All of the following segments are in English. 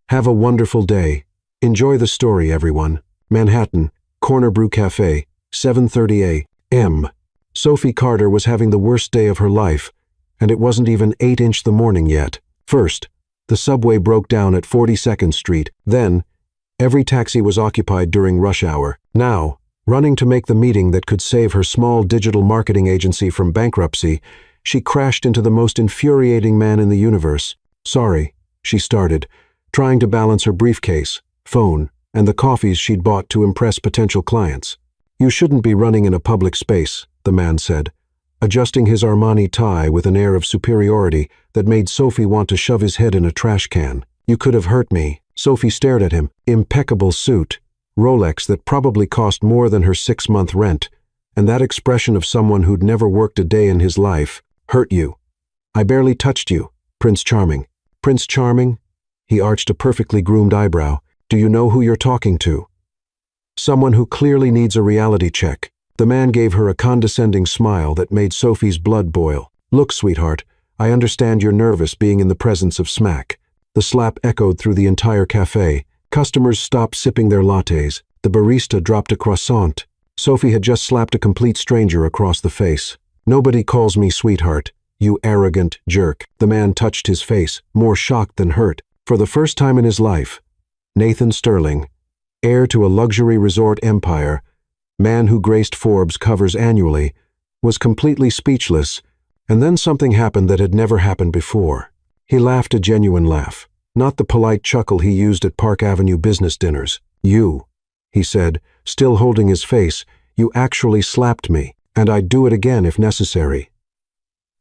Have a wonderful day. Enjoy the story, everyone. Manhattan, Corner Brew Cafe, 7:30 a.m. Sophie Carter was having the worst day of her life, and it wasn't even 8 the morning yet. First, the subway broke down at 42nd Street. Then, every taxi was occupied during rush hour. Now, running to make the meeting that could save her small digital marketing agency from bankruptcy, she crashed into the most infuriating man in the universe. Sorry, she started, trying to balance her briefcase, phone, and the coffees she'd bought to impress potential clients. You shouldn't be running in a public space, the man said, adjusting his Armani tie with an air of superiority that made Sophie want to shove his head in a trash can. You could have hurt me. Sophie stared at him. Impeccable suit, Rolex that probably cost more than her 6-month rent, and that expression of someone who'd never worked a day in his life. Hurt you. I barely touched you, Prince Charming. Prince Charming? He arched a perfectly groomed eyebrow. Do you know who you're talking to? Someone who clearly needs a reality check. The man gave her a condescending smile that made Sophie's blood boil. Look, sweetheart, I understand you're nervous being in the presence of smack. The slap echoed through the entire cafe. Customers stopped sipping their lattes. The barista dropped a croissant. Sophie had just slapped a complete stranger across the face. Nobody calls me sweetheart, you arrogant jerk. The man touched his face, more shocked than hurt. For the first time in his life, Nathan Sterling, heir to a luxury resort empire, man who graced Forbes covers annually, was completely speechless, and then something happened that had never happened before. He laughed a genuine laugh, not the polite chuckle he used at Park Avenue business dinners. You, he said, still holding his face, you actually slapped me, and I'd do it again if necessary.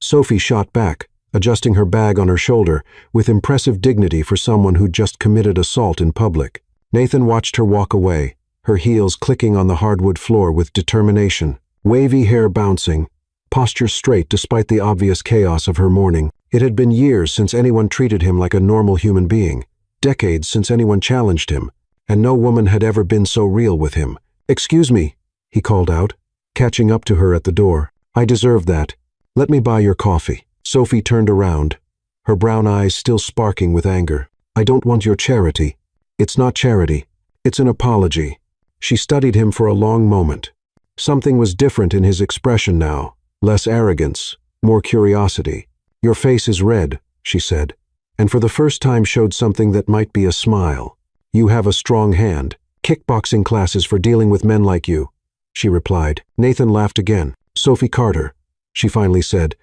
Sophie shot back, adjusting her bag on her shoulder, with impressive dignity for someone who'd just committed assault in public. Nathan watched her walk away, her heels clicking on the hardwood floor with determination, wavy hair bouncing, posture straight despite the obvious chaos of her morning. It had been years since anyone treated him like a normal human being, decades since anyone challenged him, and no woman had ever been so real with him. Excuse me, he called out, catching up to her at the door. I deserve that. Let me buy your coffee. Sophie turned around, her brown eyes still sparking with anger. I don't want your charity. It's not charity. It's an apology. She studied him for a long moment. Something was different in his expression now. Less arrogance, more curiosity. Your face is red, she said, and for the first time showed something that might be a smile. You have a strong hand. Kickboxing classes for dealing with men like you, she replied. Nathan laughed again. Sophie Carter, she finally said,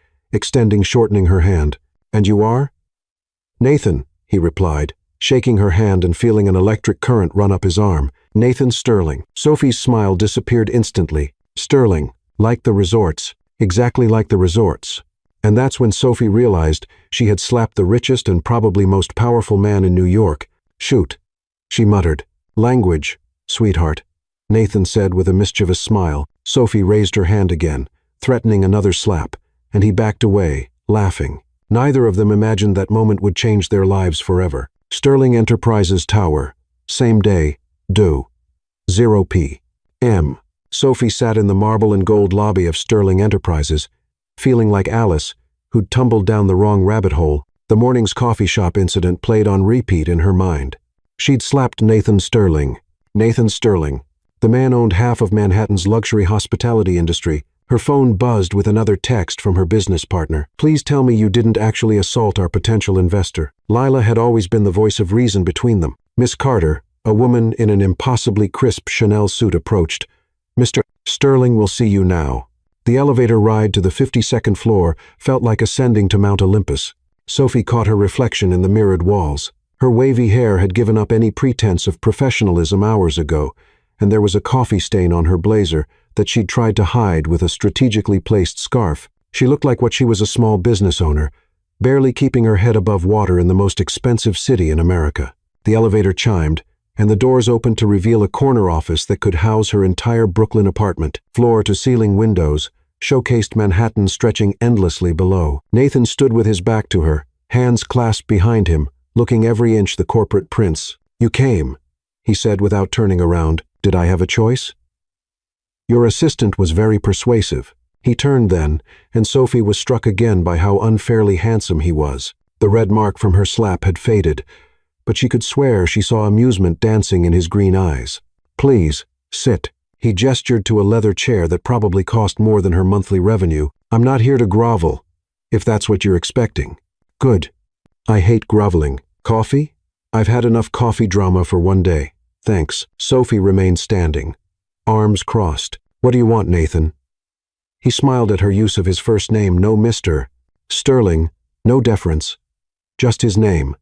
shortening her hand. And you are? Nathan, he replied, shaking her hand and feeling an electric current run up his arm. Nathan Sterling. Sophie's smile disappeared instantly. Sterling, like the resorts, exactly like the resorts. And that's when Sophie realized she had slapped the richest and probably most powerful man in New York. Shoot, she muttered. Language, sweetheart, Nathan said with a mischievous smile. Sophie raised her hand again, threatening another slap, and he backed away, laughing. Neither of them imagined that moment would change their lives forever. Sterling Enterprises Tower, same day, due, 0 p.m. Sophie sat in the marble and gold lobby of Sterling Enterprises, feeling like Alice, who'd tumbled down the wrong rabbit hole. The morning's coffee shop incident played on repeat in her mind. She'd slapped Nathan Sterling. Nathan Sterling. The man owned half of Manhattan's luxury hospitality industry. Her phone buzzed with another text from her business partner. Please tell me you didn't actually assault our potential investor. Lila had always been the voice of reason between them. Miss Carter, a woman in an impossibly crisp Chanel suit, approached. Mr. Sterling will see you now. The elevator ride to the 52nd floor felt like ascending to Mount Olympus. Sophie caught her reflection in the mirrored walls. Her wavy hair had given up any pretense of professionalism hours ago, and there was a coffee stain on her blazer that she'd tried to hide with a strategically placed scarf. She looked like what she was, a small business owner, barely keeping her head above water in the most expensive city in America. The elevator chimed, and the doors opened to reveal a corner office that could house her entire Brooklyn apartment. Floor-to-ceiling windows showcased Manhattan stretching endlessly below. Nathan stood with his back to her, hands clasped behind him, looking every inch the corporate prince. You came, he said without turning around. Did I have a choice? Your assistant was very persuasive. He turned then, and Sophie was struck again by how unfairly handsome he was. The red mark from her slap had faded, but she could swear she saw amusement dancing in his green eyes. "Please, sit." He gestured to a leather chair that probably cost more than her monthly revenue. "I'm not here to grovel, if that's what you're expecting." "Good. I hate groveling. Coffee?" "I've had enough coffee drama for one day. Thanks." Sophie remained standing, arms crossed. "What do you want, Nathan?" He smiled at her use of his first name, no Mr. Sterling, no deference, just his name,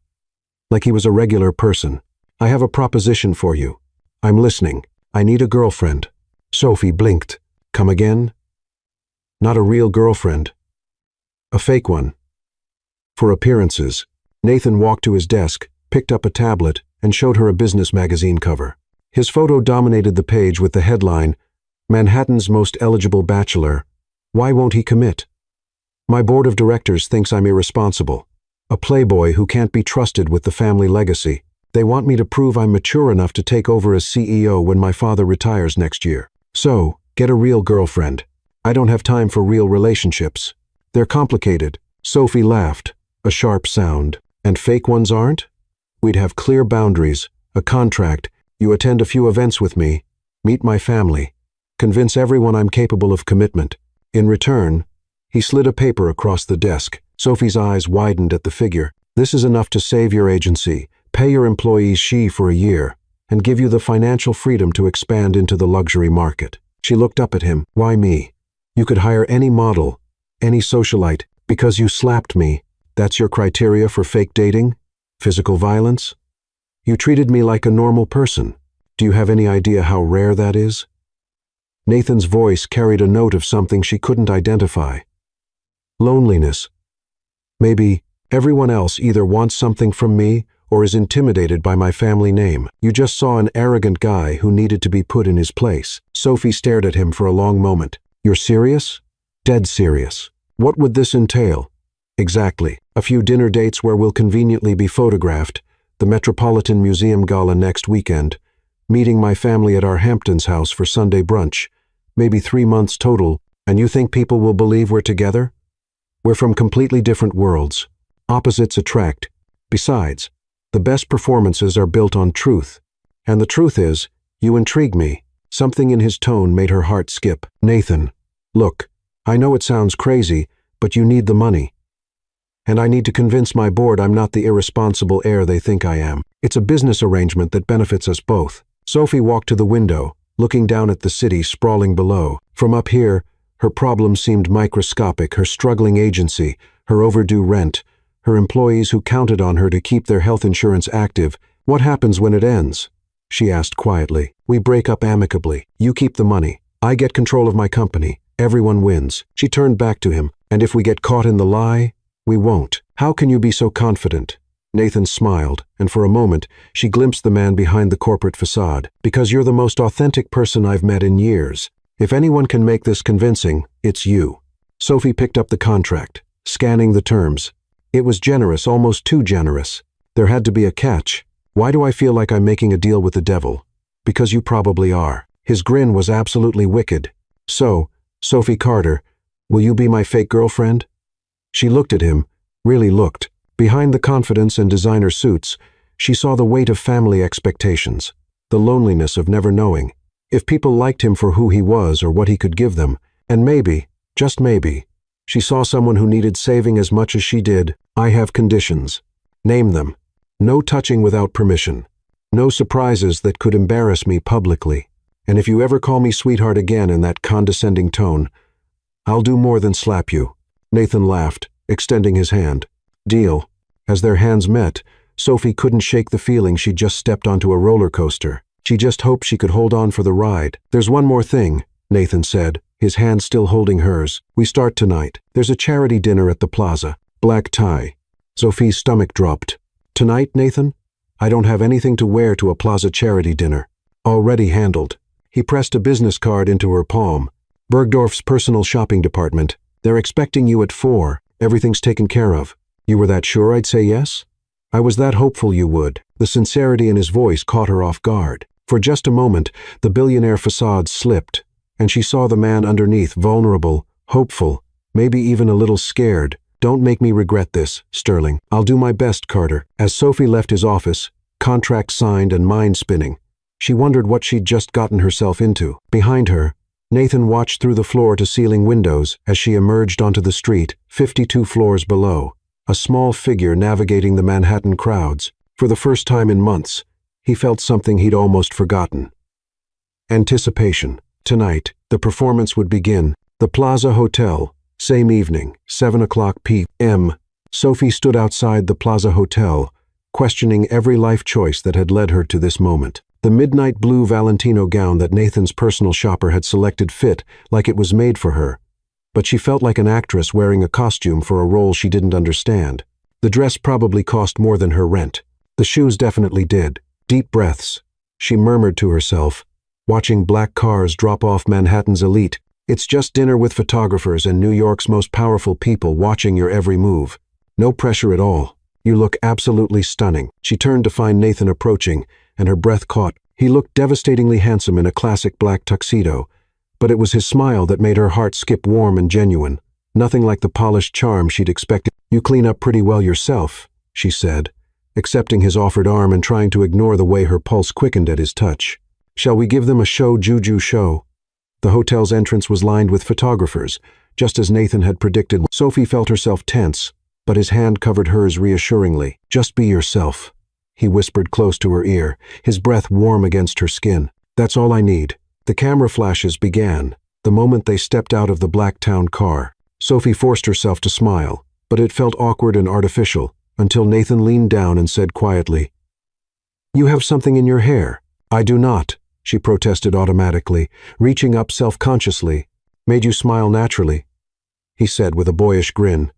like he was a regular person. "I have a proposition for you. I'm listening. I need a girlfriend." Sophie blinked. "Come again?" "Not a real girlfriend. A fake one. For appearances." Nathan walked to his desk, picked up a tablet, and showed her a business magazine cover. His photo dominated the page with the headline, "Manhattan's Most Eligible Bachelor. Why won't he commit? My board of directors thinks I'm irresponsible. A playboy who can't be trusted with the family legacy. They want me to prove I'm mature enough to take over as CEO when my father retires next year. So, get a real girlfriend. I don't have time for real relationships. They're complicated." Sophie laughed, a sharp sound. "And fake ones aren't? We'd have clear boundaries, a contract. You attend a few events with me, meet my family, convince everyone I'm capable of commitment. In return," he slid a paper across the desk. Sophie's eyes widened at the figure. "This is enough to save your agency, pay your employees for a year, and give you the financial freedom to expand into the luxury market." She looked up at him. "Why me? You could hire any model, any socialite. Because you slapped me, that's your criteria for fake dating? Physical violence? You treated me like a normal person. Do you have any idea how rare that is?" Nathan's voice carried a note of something she couldn't identify. Loneliness. "Maybe everyone else either wants something from me or is intimidated by my family name. You just saw an arrogant guy who needed to be put in his place." Sophie stared at him for a long moment. "You're serious?" "Dead serious." "What would this entail?" "Exactly. A few dinner dates where we'll conveniently be photographed, the Metropolitan Museum Gala next weekend, meeting my family at our Hamptons house for Sunday brunch, maybe 3 months total, and you think people will believe we're together? We're from completely different worlds. Opposites attract. Besides, the best performances are built on truth. And the truth is, you intrigue me." Something in his tone made her heart skip. "Nathan, look, I know it sounds crazy, but you need the money. And I need to convince my board I'm not the irresponsible heir they think I am. It's a business arrangement that benefits us both." Sophie walked to the window, looking down at the city sprawling below. From up here, her problems seemed microscopic: her struggling agency, her overdue rent, her employees who counted on her to keep their health insurance active. "What happens when it ends?" she asked quietly. "We break up amicably. You keep the money. I get control of my company. Everyone wins." She turned back to him. "And if we get caught in the lie, we won't." "How can you be so confident?" Nathan smiled, and for a moment, she glimpsed the man behind the corporate facade. "Because you're the most authentic person I've met in years. If anyone can make this convincing, it's you." Sophie picked up the contract, scanning the terms. It was generous, almost too generous. There had to be a catch. "Why do I feel like I'm making a deal with the devil?" "Because you probably are." His grin was absolutely wicked. "So, Sophie Carter, will you be my fake girlfriend?" She looked at him, really looked. Behind the confidence and designer suits, she saw the weight of family expectations, the loneliness of never knowing if people liked him for who he was or what he could give them. And maybe, just maybe, she saw someone who needed saving as much as she did. "I have conditions." "Name them." "No touching without permission. No surprises that could embarrass me publicly. And if you ever call me sweetheart again in that condescending tone, I'll do more than slap you." Nathan laughed, extending his hand. "Deal." As their hands met, Sophie couldn't shake the feeling she'd just stepped onto a roller coaster. She just hoped she could hold on for the ride. "There's one more thing," Nathan said, his hand still holding hers. "We start tonight. There's a charity dinner at the plaza. Black tie." Sophie's stomach dropped. "Tonight, Nathan? I don't have anything to wear to a plaza charity dinner." "Already handled." He pressed a business card into her palm. "Bergdorf's personal shopping department. They're expecting you at 4. Everything's taken care of." "You were that sure I'd say yes?" "I was that hopeful you would." The sincerity in his voice caught her off guard. For just a moment, the billionaire facade slipped, and she saw the man underneath, vulnerable, hopeful, maybe even a little scared. Don't make me regret this, Sterling. I'll do my best, Carter. As Sophie left his office, contract signed and mind spinning, she wondered what she'd just gotten herself into. Behind her, Nathan watched through the floor-to-ceiling windows as she emerged onto the street, 52 floors below, a small figure navigating the Manhattan crowds. For the first time in months, he felt something he'd almost forgotten. Anticipation. Tonight, the performance would begin. The Plaza Hotel, same evening, 7 o'clock p.m. Sophie stood outside the Plaza Hotel, questioning every life choice that had led her to this moment. The midnight blue Valentino gown that Nathan's personal shopper had selected fit like it was made for her, but she felt like an actress wearing a costume for a role she didn't understand. The dress probably cost more than her rent. The shoes definitely did. Deep breaths. She murmured to herself, watching black cars drop off Manhattan's elite. It's just dinner with photographers and New York's most powerful people watching your every move. No pressure at all. You look absolutely stunning. She turned to find Nathan approaching, and her breath caught. He looked devastatingly handsome in a classic black tuxedo, but it was his smile that made her heart skip warm and genuine. Nothing like the polished charm she'd expected. You clean up pretty well yourself, she said, accepting his offered arm and trying to ignore the way her pulse quickened at his touch. Shall we give them a juju show? The hotel's entrance was lined with photographers, just as Nathan had predicted. Sophie felt herself tense, but his hand covered hers reassuringly. Just be yourself, he whispered close to her ear, his breath warm against her skin. That's all I need. The camera flashes began, the moment they stepped out of the black town car. Sophie forced herself to smile, but it felt awkward and artificial, until Nathan leaned down and said quietly, "You have something in your hair." "I do not," she protested automatically, reaching up self-consciously. "Made you smile naturally," he said with a boyish grin,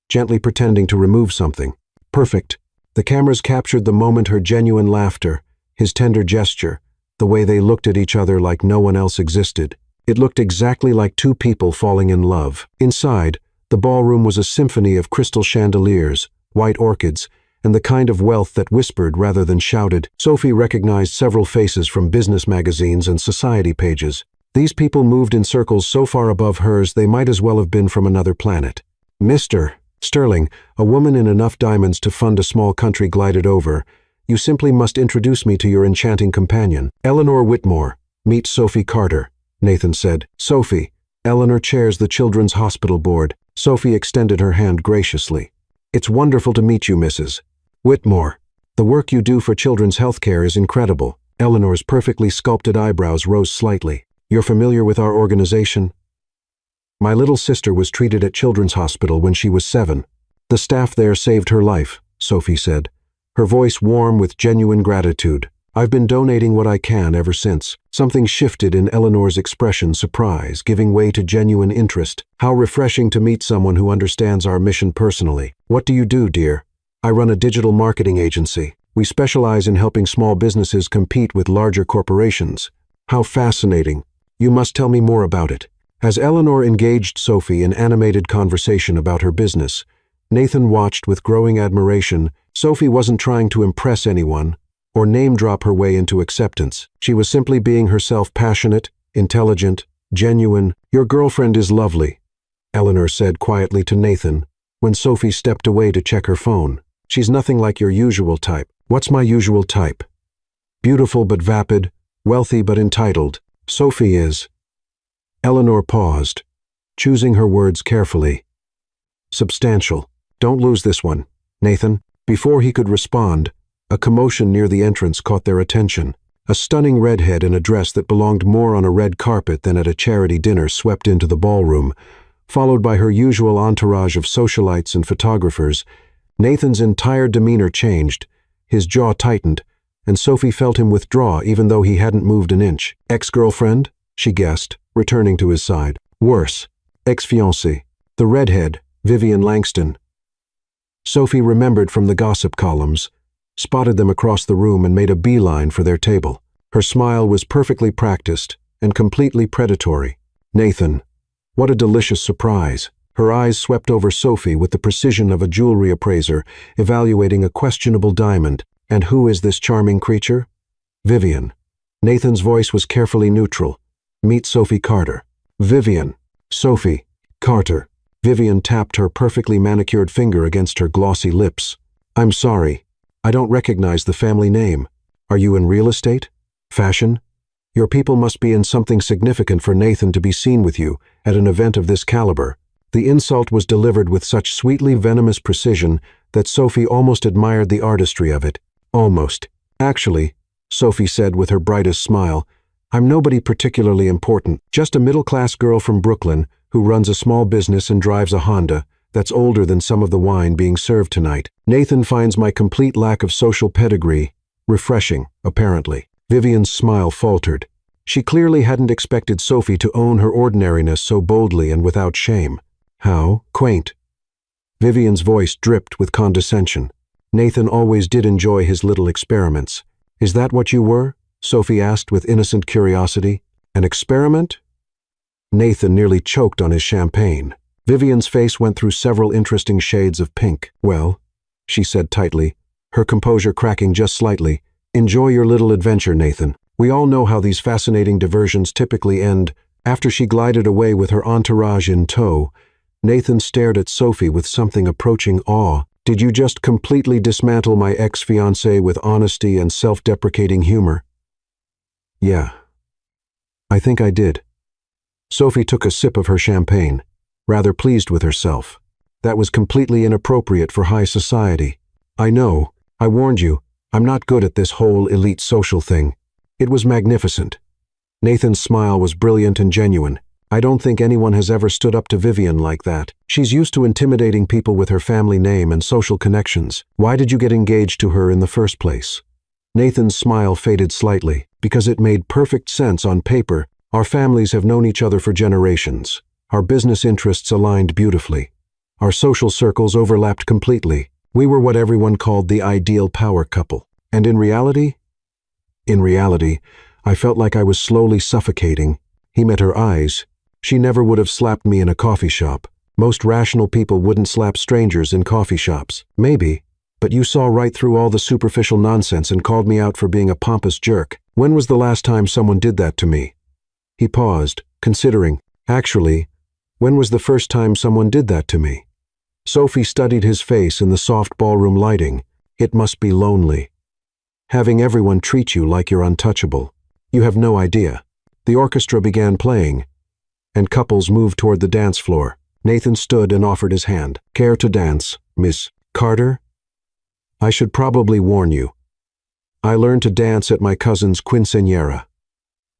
gently pretending to remove something. "Perfect." The cameras captured the moment, her genuine laughter, his tender gesture, the way they looked at each other like no one else existed. It looked exactly like two people falling in love. Inside, the ballroom was a symphony of crystal chandeliers, white orchids, and the kind of wealth that whispered rather than shouted. Sophie recognized several faces from business magazines and society pages. These people moved in circles so far above hers they might as well have been from another planet. "Mr. Sterling," a woman in enough diamonds to fund a small country glided over. "You simply must introduce me to your enchanting companion. Eleanor Whitmore. Meet Sophie Carter," Nathan said. "Sophie, Eleanor chairs the Children's Hospital Board." Sophie extended her hand graciously. "It's wonderful to meet you, Mrs. Whitmore. The work you do for children's healthcare is incredible." Eleanor's perfectly sculpted eyebrows rose slightly. "You're familiar with our organization?" "My little sister was treated at Children's Hospital when she was 7. The staff there saved her life," Sophie said, her voice warm with genuine gratitude. "I've been donating what I can ever since." Something shifted in Eleanor's expression, surprise, giving way to genuine interest. "How refreshing to meet someone who understands our mission personally. What do you do, dear?" "I run a digital marketing agency. We specialize in helping small businesses compete with larger corporations." "How fascinating. You must tell me more about it." As Eleanor engaged Sophie in animated conversation about her business, Nathan watched with growing admiration. Sophie wasn't trying to impress anyone or name-drop her way into acceptance. She was simply being herself, passionate, intelligent, genuine. "Your girlfriend is lovely," Eleanor said quietly to Nathan when Sophie stepped away to check her phone. "She's nothing like your usual type." "What's my usual type?" "Beautiful but vapid, wealthy but entitled. Sophie is." Eleanor paused, choosing her words carefully. "Substantial. Don't lose this one, Nathan." Before he could respond, a commotion near the entrance caught their attention. A stunning redhead in a dress that belonged more on a red carpet than at a charity dinner swept into the ballroom, followed by her usual entourage of socialites and photographers. Nathan's entire demeanor changed, his jaw tightened, and Sophie felt him withdraw even though he hadn't moved an inch. "Ex-girlfriend?" she guessed, returning to his side. "Worse. Ex-fiancée. The redhead, Vivian Langston." Sophie remembered from the gossip columns, spotted them across the room and made a beeline for their table. Her smile was perfectly practiced and completely predatory. "Nathan, what a delicious surprise." Her eyes swept over Sophie with the precision of a jewelry appraiser evaluating a questionable diamond. "And who is this charming creature?" "Vivian." Nathan's voice was carefully neutral. "Meet Sophie Carter." "Vivian." "Sophie Carter." Vivian tapped her perfectly manicured finger against her glossy lips. I'm sorry. I don't recognize the family name. Are you in real estate? Fashion? Your people must be in something significant for Nathan to be seen with you at an event of this caliber. The insult was delivered with such sweetly venomous precision that Sophie almost admired the artistry of it. Almost. Actually, Sophie said with her brightest smile, I'm nobody particularly important, just a middle-class girl from Brooklyn who runs a small business and drives a Honda that's older than some of the wine being served tonight. Nathan finds my complete lack of social pedigree refreshing, apparently. Vivian's smile faltered. She clearly hadn't expected Sophie to own her ordinariness so boldly and without shame. How quaint. Vivian's voice dripped with condescension. Nathan always did enjoy his little experiments. Is that what you were? Sophie asked with innocent curiosity. An experiment? Nathan nearly choked on his champagne. Vivian's face went through several interesting shades of pink. Well, she said tightly, her composure cracking just slightly, enjoy your little adventure, Nathan. We all know how these fascinating diversions typically end. After she glided away with her entourage in tow, Nathan stared at Sophie with something approaching awe. Did you just completely dismantle my ex-fiancé with honesty and self-deprecating humor? Yeah. I think I did. Sophie took a sip of her champagne, rather pleased with herself. That was completely inappropriate for high society. I know. I warned you. I'm not good at this whole elite social thing. It was magnificent. Nathan's smile was brilliant and genuine. I don't think anyone has ever stood up to Vivian like that. She's used to intimidating people with her family name and social connections. Why did you get engaged to her in the first place? Nathan's smile faded slightly. Because it made perfect sense on paper. Our families have known each other for generations. Our business interests aligned beautifully. Our social circles overlapped completely. We were what everyone called the ideal power couple. And in reality? In reality, I felt like I was slowly suffocating. He met her eyes. She never would have slapped me in a coffee shop. Most rational people wouldn't slap strangers in coffee shops. Maybe. But you saw right through all the superficial nonsense and called me out for being a pompous jerk. When was the last time someone did that to me? He paused, considering. Actually, when was the first time someone did that to me? Sophie studied his face in the soft ballroom lighting. It must be lonely. Having everyone treat you like you're untouchable. You have no idea. The orchestra began playing, and couples moved toward the dance floor. Nathan stood and offered his hand. Care to dance, Miss Carter? I should probably warn you. I learned to dance at my cousin's quinceañera.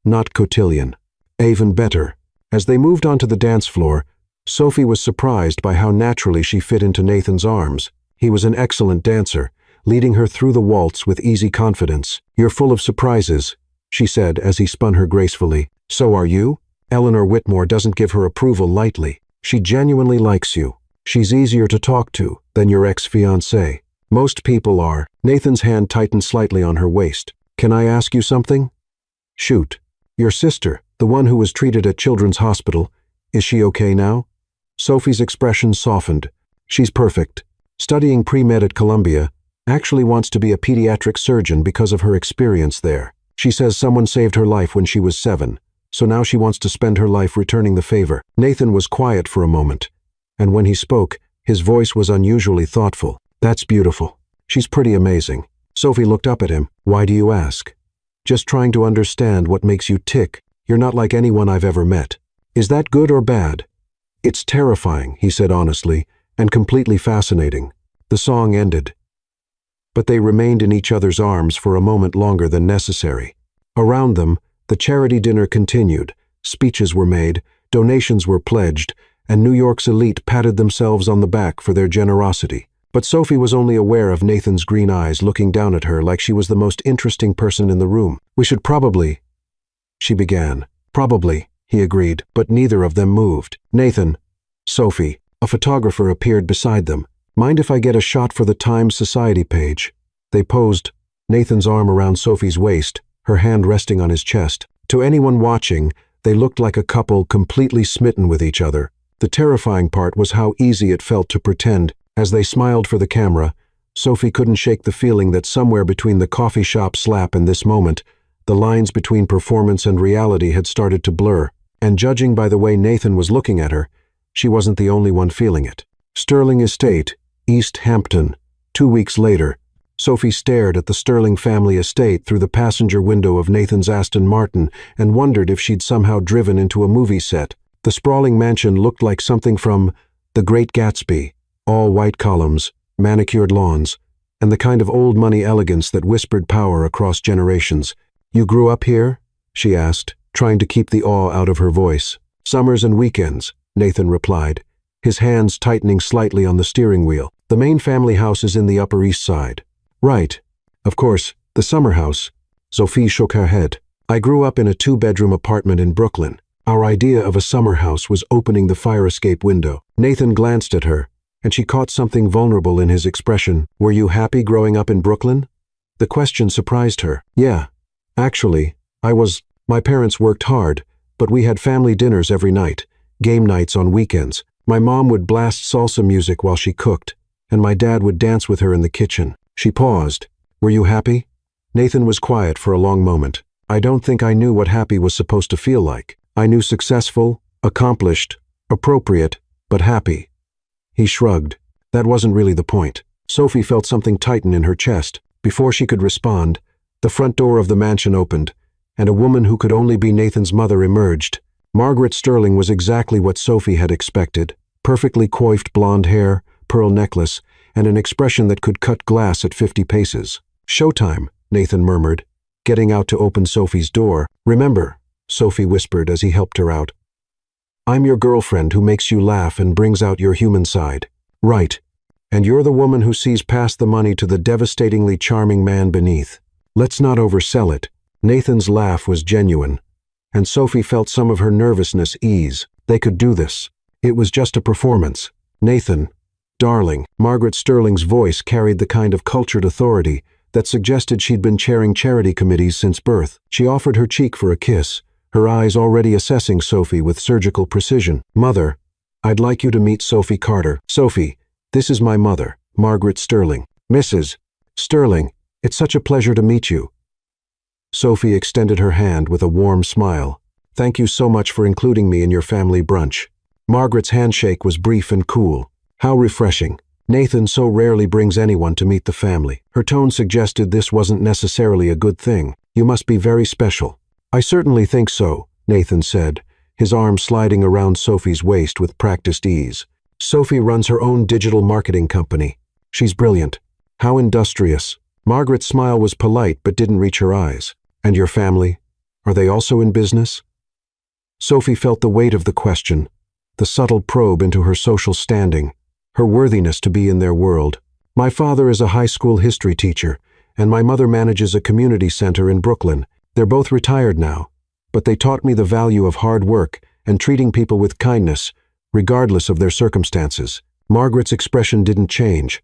Not cotillion. Even better. As they moved onto the dance floor, Sophie was surprised by how naturally she fit into Nathan's arms. He was an excellent dancer, leading her through the waltz with easy confidence. You're full of surprises, she said as he spun her gracefully. So are you? Eleanor Whitmore doesn't give her approval lightly. She genuinely likes you. She's easier to talk to than your ex-fiancé. Most people are. Nathan's hand tightened slightly on her waist. Can I ask you something? Shoot. Your sister, the one who was treated at Children's Hospital, is she okay now? Sophie's expression softened. She's perfect. Studying pre-med at Columbia, actually wants to be a pediatric surgeon because of her experience there. She says someone saved her life when she was 7, so now she wants to spend her life returning the favor. Nathan was quiet for a moment, and when he spoke, his voice was unusually thoughtful. That's beautiful. She's pretty amazing. Sophie looked up at him. Why do you ask? Just trying to understand what makes you tick. You're not like anyone I've ever met. Is that good or bad? It's terrifying, he said honestly, and completely fascinating. The song ended. But they remained in each other's arms for a moment longer than necessary. Around them, the charity dinner continued. Speeches were made, donations were pledged, and New York's elite patted themselves on the back for their generosity. But Sophie was only aware of Nathan's green eyes looking down at her like she was the most interesting person in the room. We should probably, she began. Probably, he agreed, but neither of them moved. Nathan, Sophie, a photographer appeared beside them. Mind if I get a shot for the Times Society page? They posed, Nathan's arm around Sophie's waist, her hand resting on his chest. To anyone watching, they looked like a couple completely smitten with each other. The terrifying part was how easy it felt to pretend. As they smiled for the camera, Sophie couldn't shake the feeling that somewhere between the coffee shop slap and this moment, the lines between performance and reality had started to blur. And judging by the way Nathan was looking at her, She wasn't the only one feeling it. Sterling Estate, East Hampton. 2 weeks later, Sophie stared at the Sterling family estate through the passenger window of Nathan's Aston Martin and wondered if she'd somehow driven into a movie set. The sprawling mansion looked like something from The Great Gatsby, all white columns, manicured lawns, and the kind of old-money elegance that whispered power across generations. "You grew up here?" she asked, trying to keep the awe out of her voice. "Summers and weekends," Nathan replied, his hands tightening slightly on the steering wheel. "The main family house is in the Upper East Side." "Right. Of course, the summer house." Sophie shook her head. "I grew up in a 2-bedroom apartment in Brooklyn. Our idea of a summer house was opening the fire escape window." Nathan glanced at her, and she caught something vulnerable in his expression. "Were you happy growing up in Brooklyn?" The question surprised her. "Yeah. Actually, I was. My parents worked hard, but we had family dinners every night, game nights on weekends. My mom would blast salsa music while she cooked, and my dad would dance with her in the kitchen." She paused. "Were you happy?" Nathan was quiet for a long moment. "I don't think I knew what happy was supposed to feel like. I knew successful, accomplished, appropriate, but happy." He shrugged. That wasn't really the point. Sophie felt something tighten in her chest. Before she could respond, the front door of the mansion opened, and a woman who could only be Nathan's mother emerged. Margaret Sterling was exactly what Sophie had expected. Perfectly coiffed blonde hair, pearl necklace, and an expression that could cut glass at 50 paces. "Showtime," Nathan murmured, getting out to open Sophie's door. "Remember," Sophie whispered as he helped her out, "I'm your girlfriend who makes you laugh and brings out your human side." "Right. And you're the woman who sees past the money to the devastatingly charming man beneath. Let's not oversell it." Nathan's laugh was genuine, and Sophie felt some of her nervousness ease. They could do this. It was just a performance. "Nathan, darling." Margaret Sterling's voice carried the kind of cultured authority that suggested she'd been chairing charity committees since birth. She offered her cheek for a kiss, her eyes already assessing Sophie with surgical precision. "Mother, I'd like you to meet Sophie Carter." "Sophie, this is my mother, Margaret Sterling." "Mrs. Sterling, it's such a pleasure to meet you." Sophie extended her hand with a warm smile. "Thank you so much for including me in your family brunch." Margaret's handshake was brief and cool. How refreshing. Nathan so rarely brings anyone to meet the family. Her tone suggested this wasn't necessarily a good thing. "You must be very special." "I certainly think so," Nathan said, his arm sliding around Sophie's waist with practiced ease. "Sophie runs her own digital marketing company. She's brilliant." "How industrious." Margaret's smile was polite but didn't reach her eyes. "And your family? Are they also in business?" Sophie felt the weight of the question, the subtle probe into her social standing, her worthiness to be in their world. "My father is a high school history teacher, and my mother manages a community center in Brooklyn. They're both retired now, but they taught me the value of hard work and treating people with kindness, regardless of their circumstances." Margaret's expression didn't change,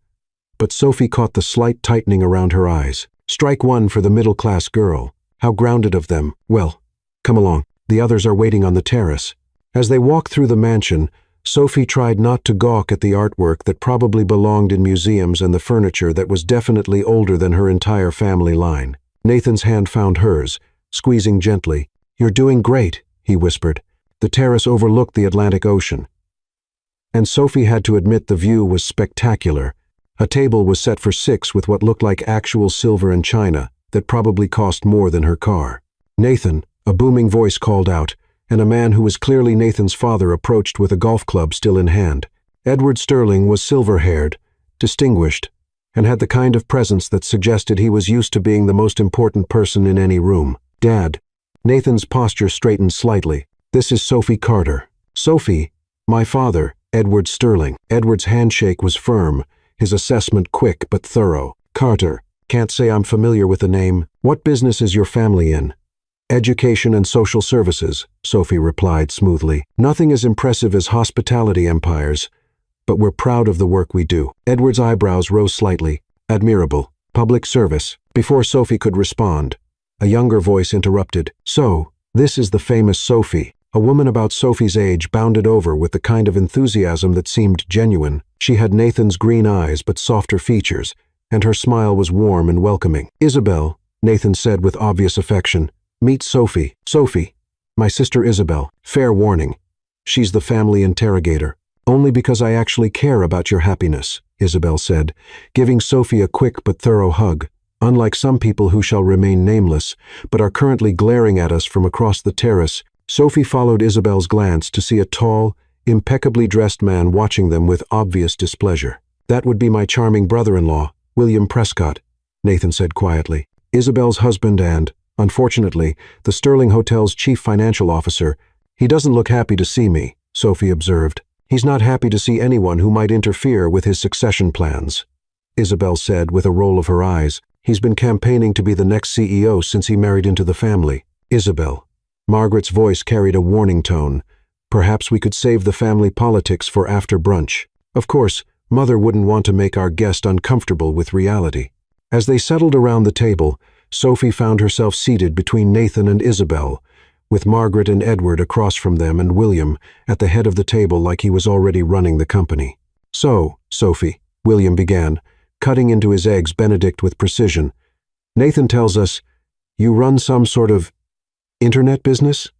but Sophie caught the slight tightening around her eyes. Strike one for the middle-class girl. How grounded of them. "Well, come along. The others are waiting on the terrace." As they walked through the mansion, Sophie tried not to gawk at the artwork that probably belonged in museums and the furniture that was definitely older than her entire family line. Nathan's hand found hers, squeezing gently. "You're doing great," he whispered. The terrace overlooked the Atlantic Ocean, and Sophie had to admit the view was spectacular. A table was set for 6 with what looked like actual silver and china that probably cost more than her car. "Nathan," a booming voice called out, and a man who was clearly Nathan's father approached with a golf club still in hand. Edward Sterling was silver-haired, distinguished, and had the kind of presence that suggested he was used to being the most important person in any room. "Dad." Nathan's posture straightened slightly. "This is Sophie Carter." "Sophie, my father, Edward Sterling." Edward's handshake was firm, his assessment quick but thorough. "Carter, can't say I'm familiar with the name. What business is your family in?" "Education and social services," Sophie replied smoothly. "Nothing as impressive as hospitality empires, but we're proud of the work we do." Edward's eyebrows rose slightly. "Admirable. Public service." Before Sophie could respond, a younger voice interrupted. "So, this is the famous Sophie." A woman about Sophie's age bounded over with the kind of enthusiasm that seemed genuine. She had Nathan's green eyes but softer features, and her smile was warm and welcoming. "Isabel," Nathan said with obvious affection. "Meet Sophie." "Sophie, my sister Isabel. Fair warning, she's the family interrogator." Only because I actually care about your happiness, Isabel said, giving Sophie a quick but thorough hug. Unlike some people who shall remain nameless, but are currently glaring at us from across the terrace, Sophie followed Isabel's glance to see a tall, impeccably dressed man watching them with obvious displeasure. That would be my charming brother-in-law, William Prescott, Nathan said quietly. Isabel's husband and, unfortunately, the Sterling Hotel's chief financial officer. He doesn't look happy to see me, Sophie observed. He's not happy to see anyone who might interfere with his succession plans, Isabel said with a roll of her eyes. He's been campaigning to be the next CEO since he married into the family. Isabel. Margaret's voice carried a warning tone. Perhaps we could save the family politics for after brunch. Of course, Mother wouldn't want to make our guest uncomfortable with reality. As they settled around the table, Sophie found herself seated between Nathan and Isabel, with Margaret and Edward across from them and William at the head of the table like he was already running the company. So, Sophie, William began, cutting into his eggs Benedict with precision. Nathan tells us, you run some sort of internet business?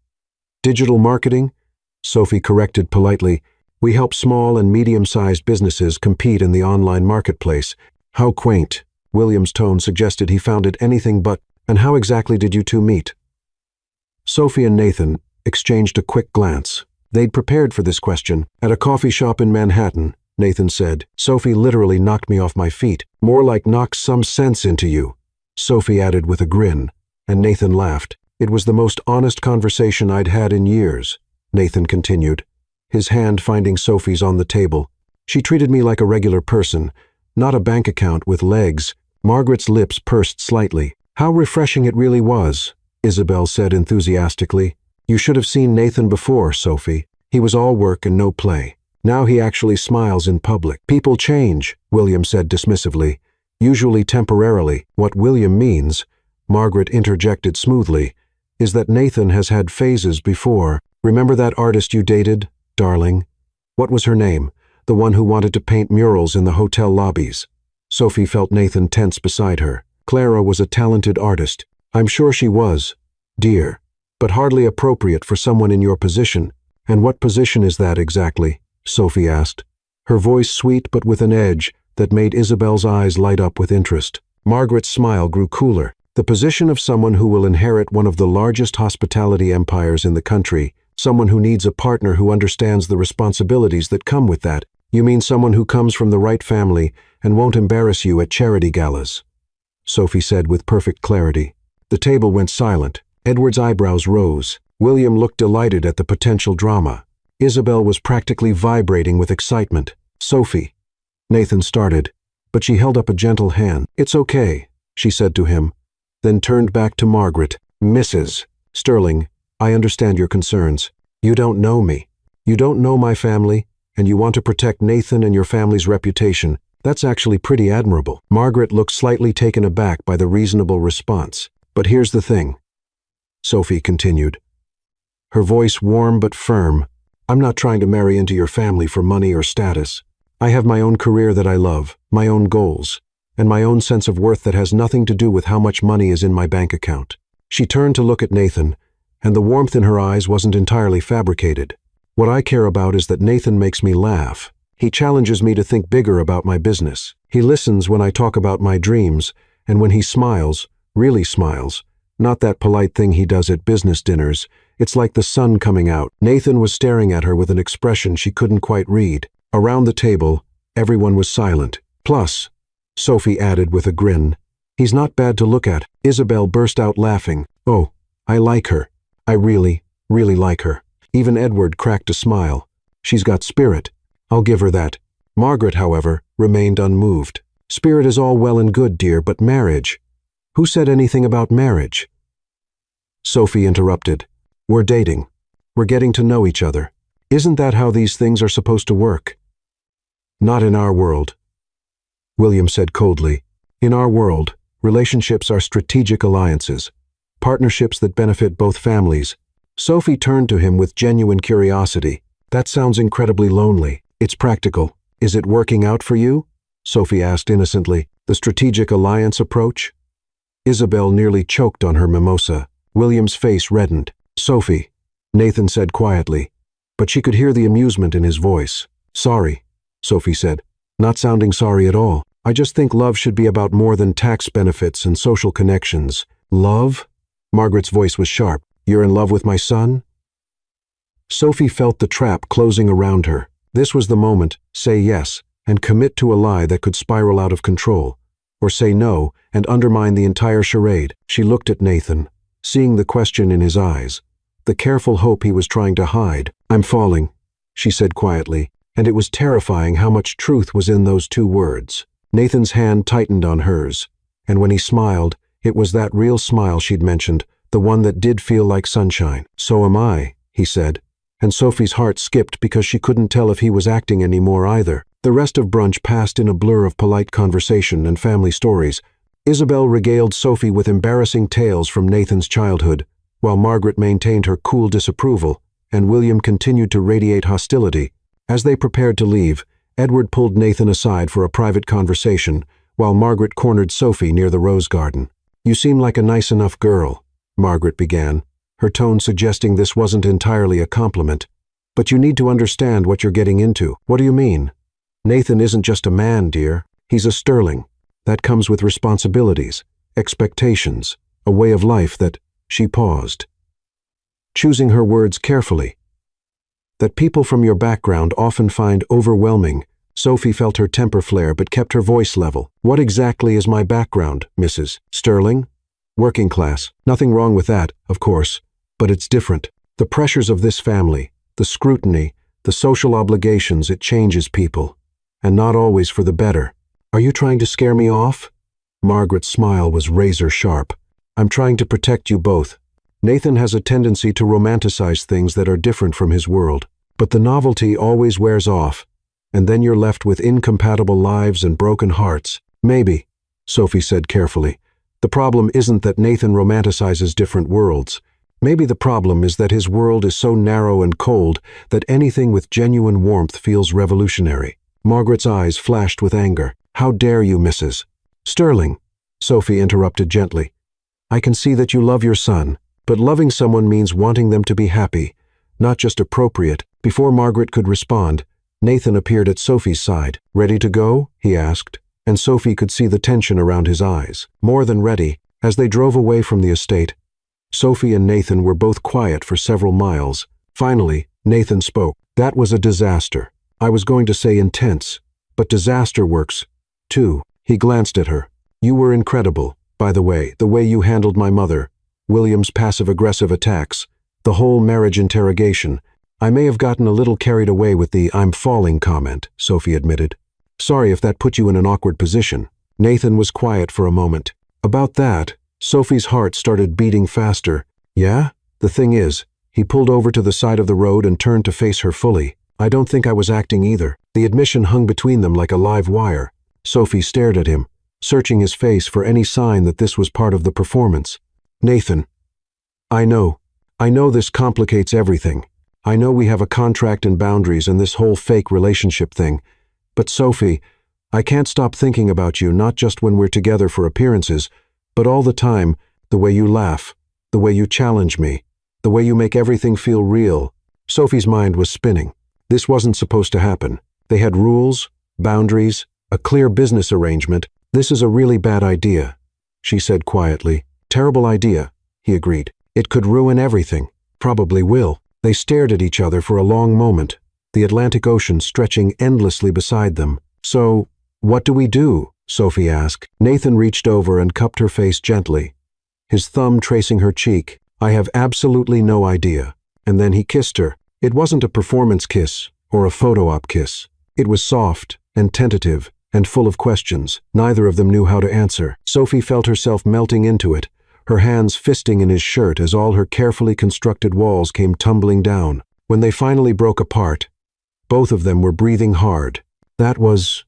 Digital marketing? Sophie corrected politely. We help small and medium-sized businesses compete in the online marketplace. How quaint. William's tone suggested he found it anything but, and how exactly did you two meet? Sophie and Nathan exchanged a quick glance. They'd prepared for this question. At a coffee shop in Manhattan, Nathan said. Sophie literally knocked me off my feet. More like knocked some sense into you, Sophie added with a grin, and Nathan laughed. It was the most honest conversation I'd had in years, Nathan continued, his hand finding Sophie's on the table. She treated me like a regular person, not a bank account with legs. Margaret's lips pursed slightly. How refreshing it really was, Isabel said enthusiastically. You should have seen Nathan before, Sophie. He was all work and no play. Now he actually smiles in public. People change, William said dismissively. Usually temporarily. What William means, Margaret interjected smoothly, is that Nathan has had phases before. Remember that artist you dated, darling? What was her name? The one who wanted to paint murals in the hotel lobbies. Sophie felt Nathan tense beside her. Clara was a talented artist. I'm sure she was, dear, but hardly appropriate for someone in your position. And what position is that exactly? Sophie asked, her voice sweet but with an edge that made Isabel's eyes light up with interest. Margaret's smile grew cooler. The position of someone who will inherit one of the largest hospitality empires in the country, someone who needs a partner who understands the responsibilities that come with that. You mean someone who comes from the right family and won't embarrass you at charity galas, Sophie said with perfect clarity. The table went silent. Edward's eyebrows rose. William looked delighted at the potential drama. Isabel was practically vibrating with excitement. Sophie, Nathan started, but she held up a gentle hand. It's okay, she said to him, then turned back to Margaret. Mrs. Sterling, I understand your concerns. You don't know me. You don't know my family, and you want to protect Nathan and your family's reputation. That's actually pretty admirable. Margaret looked slightly taken aback by the reasonable response. But here's the thing, Sophie continued, her voice warm but firm. I'm not trying to marry into your family for money or status. I have my own career that I love, my own goals, and my own sense of worth that has nothing to do with how much money is in my bank account. She turned to look at Nathan, and the warmth in her eyes wasn't entirely fabricated. What I care about is that Nathan makes me laugh. He challenges me to think bigger about my business. He listens when I talk about my dreams, and when he smiles, really smiles, not that polite thing he does at business dinners. It's like the sun coming out. Nathan was staring at her with an expression she couldn't quite read. Around the table, everyone was silent. Plus, Sophie added with a grin, he's not bad to look at. Isabel burst out laughing. Oh, I like her. I really, really like her. Even Edward cracked a smile. She's got spirit. I'll give her that. Margaret, however, remained unmoved. Spirit is all well and good, dear, but marriage. Who said anything about marriage? Sophie interrupted. We're dating. We're getting to know each other. Isn't that how these things are supposed to work? Not in our world, William said coldly. In our world, relationships are strategic alliances, partnerships that benefit both families. Sophie turned to him with genuine curiosity. That sounds incredibly lonely. It's practical. Is it working out for you? Sophie asked innocently. The strategic alliance approach? Isabel nearly choked on her mimosa. William's face reddened. Sophie, Nathan said quietly, but she could hear the amusement in his voice. Sorry, Sophie said, not sounding sorry at all. I just think love should be about more than tax benefits and social connections. Love? Margaret's voice was sharp. You're in love with my son? Sophie felt the trap closing around her. This was the moment. Say yes and commit to a lie that could spiral out of control, or say no and undermine the entire charade. She looked at Nathan, seeing the question in his eyes, the careful hope he was trying to hide. I'm falling, she said quietly, and it was terrifying how much truth was in those two words. Nathan's hand tightened on hers, and when he smiled, it was that real smile she'd mentioned, the one that did feel like sunshine. So am I, he said, and Sophie's heart skipped because she couldn't tell if he was acting anymore either. The rest of brunch passed in a blur of polite conversation and family stories. Isabel regaled Sophie with embarrassing tales from Nathan's childhood, while Margaret maintained her cool disapproval, and William continued to radiate hostility. As they prepared to leave, Edward pulled Nathan aside for a private conversation, while Margaret cornered Sophie near the rose garden. You seem like a nice enough girl, Margaret began, her tone suggesting this wasn't entirely a compliment. But you need to understand what you're getting into. What do you mean? Nathan isn't just a man, dear. He's a sterling. That comes with responsibilities, expectations, a way of life that… She paused, choosing her words carefully. That people from your background often find overwhelming. Sophie felt her temper flare but kept her voice level. What exactly is my background, Mrs. Sterling? Working class. Nothing wrong with that, of course, but it's different. The pressures of this family, the scrutiny, the social obligations, it changes people, and not always for the better. Are you trying to scare me off? Margaret's smile was razor sharp. I'm trying to protect you both. Nathan has a tendency to romanticize things that are different from his world, but the novelty always wears off, and then you're left with incompatible lives and broken hearts. Maybe, Sophie said carefully, the problem isn't that Nathan romanticizes different worlds. Maybe the problem is that his world is so narrow and cold that anything with genuine warmth feels revolutionary. Margaret's eyes flashed with anger. How dare you, Mrs. Sterling? Sophie interrupted gently. I can see that you love your son, but loving someone means wanting them to be happy, not just appropriate. Before Margaret could respond, Nathan appeared at Sophie's side. Ready to go? He asked, and Sophie could see the tension around his eyes. More than ready. As they drove away from the estate, Sophie and Nathan were both quiet for several miles. Finally, Nathan spoke. That was a disaster. I was going to say intense, but disaster works, too. He glanced at her. You were incredible. By the way you handled my mother, William's passive-aggressive attacks, the whole marriage interrogation. I may have gotten a little carried away with the I'm falling comment, Sophie admitted. Sorry if that put you in an awkward position. Nathan was quiet for a moment. About that, Sophie's heart started beating faster. Yeah? The thing is, he pulled over to the side of the road and turned to face her fully. I don't think I was acting either. The admission hung between them like a live wire. Sophie stared at him, searching his face for any sign that this was part of the performance. Nathan, I know this complicates everything. I know we have a contract and boundaries and this whole fake relationship thing. But Sophie, I can't stop thinking about you, not just when we're together for appearances, but all the time, the way you laugh, the way you challenge me, the way you make everything feel real. Sophie's mind was spinning. This wasn't supposed to happen. They had rules, boundaries, a clear business arrangement. This is a really bad idea, she said quietly. Terrible idea, he agreed. It could ruin everything. Probably will. They stared at each other for a long moment, the Atlantic Ocean stretching endlessly beside them. So, what do we do? Sophie asked. Nathan reached over and cupped her face gently, his thumb tracing her cheek. I have absolutely no idea. And then he kissed her. It wasn't a performance kiss or a photo-op kiss. It was soft and tentative and full of questions. Neither of them knew how to answer. Sophie felt herself melting into it, her hands fisting in his shirt as all her carefully constructed walls came tumbling down. When they finally broke apart, both of them were breathing hard. That was…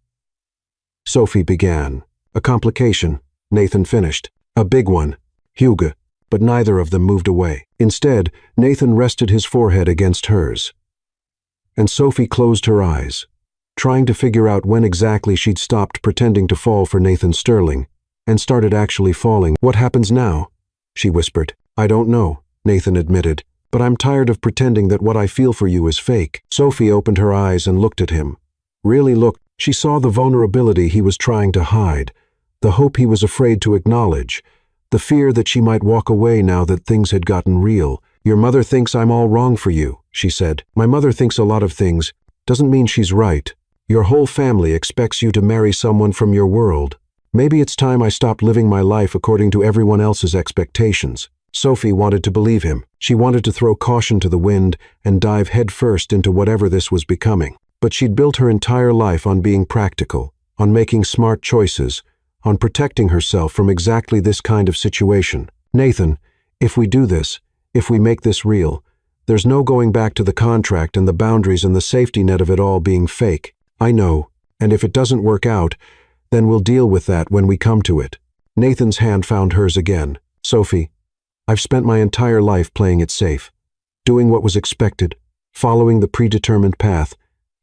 Sophie began. A complication, Nathan finished. A big one. Hugo. But neither of them moved away. Instead, Nathan rested his forehead against hers. And Sophie closed her eyes, trying to figure out when exactly she'd stopped pretending to fall for Nathan Sterling and started actually falling. What happens now? She whispered. I don't know, Nathan admitted, but I'm tired of pretending that what I feel for you is fake." Sophie opened her eyes and looked at him. Really looked. She saw the vulnerability he was trying to hide, the hope he was afraid to acknowledge, the fear that she might walk away now that things had gotten real. "Your mother thinks I'm all wrong for you," she said. "My mother thinks a lot of things. Doesn't mean she's right. Your whole family expects you to marry someone from your world. Maybe it's time I stopped living my life according to everyone else's expectations." Sophie wanted to believe him. She wanted to throw caution to the wind and dive headfirst into whatever this was becoming. But she'd built her entire life on being practical, on making smart choices, on protecting herself from exactly this kind of situation. "Nathan, if we do this, if we make this real, there's no going back to the contract and the boundaries and the safety net of it all being fake. I know, and if it doesn't work out, then we'll deal with that when we come to it." Nathan's hand found hers again. "Sophie, I've spent my entire life playing it safe, doing what was expected, following the predetermined path,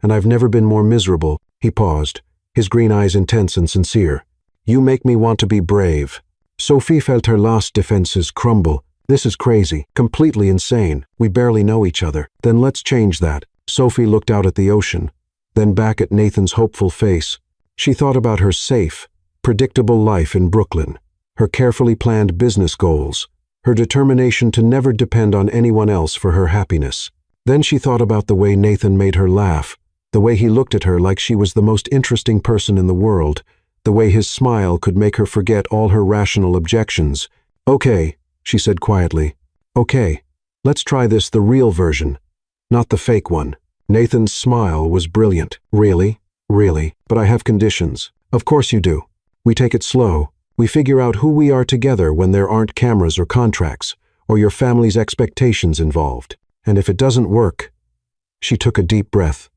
and I've never been more miserable." He paused, his green eyes intense and sincere. "You make me want to be brave." Sophie felt her last defenses crumble. "This is crazy, completely insane. We barely know each other. Then let's change that." Sophie looked out at the ocean, then back at Nathan's hopeful face. She thought about her safe, predictable life in Brooklyn, her carefully planned business goals, her determination to never depend on anyone else for her happiness. Then she thought about the way Nathan made her laugh, the way he looked at her like she was the most interesting person in the world, the way his smile could make her forget all her rational objections. "Okay," she said quietly. "Okay, let's try this, the real version, not the fake one." Nathan's smile was brilliant. "Really? Really? But I have conditions." "Of course you do. We take it slow. We figure out who we are together when there aren't cameras or contracts, or your family's expectations involved. And if it doesn't work—" She took a deep breath.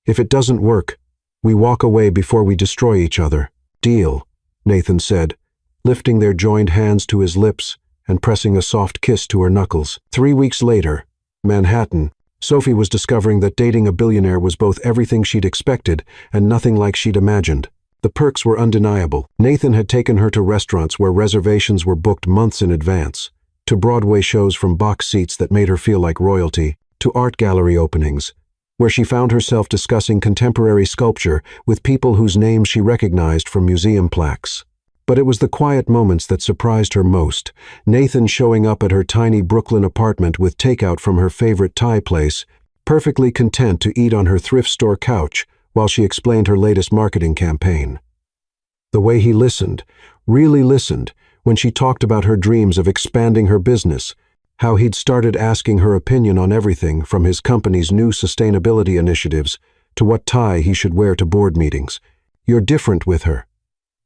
"If it doesn't work, we walk away before we destroy each other." "Deal," Nathan said, lifting their joined hands to his lips and pressing a soft kiss to her knuckles. 3 weeks later, Manhattan, Sophie was discovering that dating a billionaire was both everything she'd expected and nothing like she'd imagined. The perks were undeniable. Nathan had taken her to restaurants where reservations were booked months in advance, to Broadway shows from box seats that made her feel like royalty, to art gallery openings, where she found herself discussing contemporary sculpture with people whose names she recognized from museum plaques. But it was the quiet moments that surprised her most. Nathan showing up at her tiny Brooklyn apartment with takeout from her favorite Thai place, perfectly content to eat on her thrift store couch while she explained her latest marketing campaign. The way he listened, really listened, when she talked about her dreams of expanding her business, how he'd started asking her opinion on everything from his company's new sustainability initiatives to what tie he should wear to board meetings. "You're different with her."